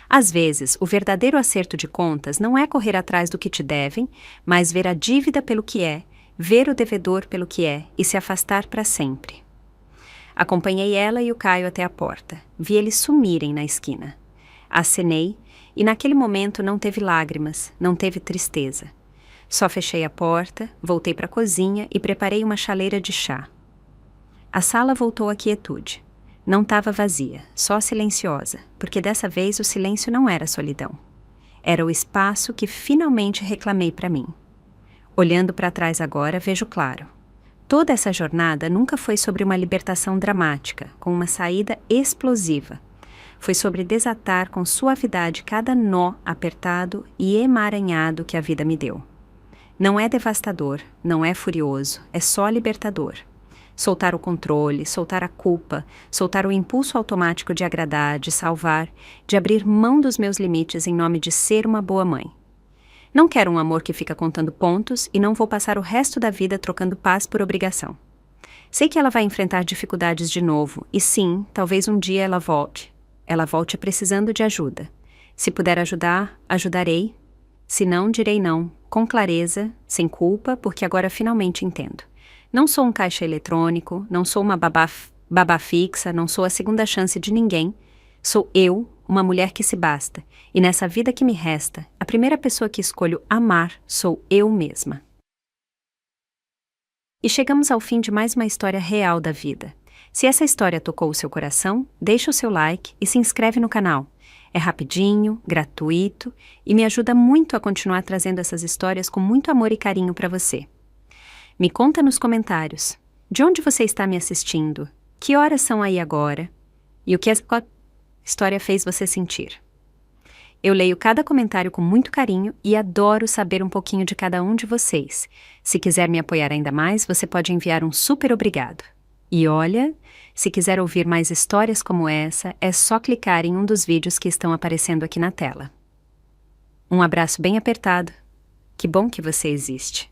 Às vezes, o verdadeiro acerto de contas não é correr atrás do que te devem, mas ver a dívida pelo que é, ver o devedor pelo que é e se afastar para sempre. Acompanhei ela e o Caio até a porta. Vi eles sumirem na esquina. Acenei e naquele momento não teve lágrimas, não teve tristeza. Só fechei a porta, voltei para a cozinha e preparei uma chaleira de chá. A sala voltou à quietude. Não estava vazia, só silenciosa, porque dessa vez o silêncio não era solidão. Era o espaço que finalmente reclamei para mim. Olhando para trás agora, vejo claro. Toda essa jornada nunca foi sobre uma libertação dramática, com uma saída explosiva. Foi sobre desatar com suavidade cada nó apertado e emaranhado que a vida me deu. Não é devastador, não é furioso, é só libertador. Soltar o controle, soltar a culpa, soltar o impulso automático de agradar, de salvar, de abrir mão dos meus limites em nome de ser uma boa mãe. Não quero um amor que fica contando pontos e não vou passar o resto da vida trocando paz por obrigação. Sei que ela vai enfrentar dificuldades de novo e sim, talvez um dia ela volte. Ela volte precisando de ajuda. Se puder ajudar, ajudarei. Se não, direi não, com clareza, sem culpa, porque agora finalmente entendo. Não sou um caixa eletrônico, não sou uma babá fixa, não sou a segunda chance de ninguém. Sou eu, uma mulher que se basta, e nessa vida que me resta, a primeira pessoa que escolho amar sou eu mesma. E chegamos ao fim de mais uma história real da vida. Se essa história tocou o seu coração, deixa o seu like e se inscreve no canal. É rapidinho, gratuito e me ajuda muito a continuar trazendo essas histórias com muito amor e carinho para você. Me conta nos comentários, de onde você está me assistindo, que horas são aí agora e o que essa história fez você sentir. Eu leio cada comentário com muito carinho e adoro saber um pouquinho de cada um de vocês. Se quiser me apoiar ainda mais, você pode enviar um super obrigado. E olha, se quiser ouvir mais histórias como essa, é só clicar em um dos vídeos que estão aparecendo aqui na tela. Um abraço bem apertado. Que bom que você existe.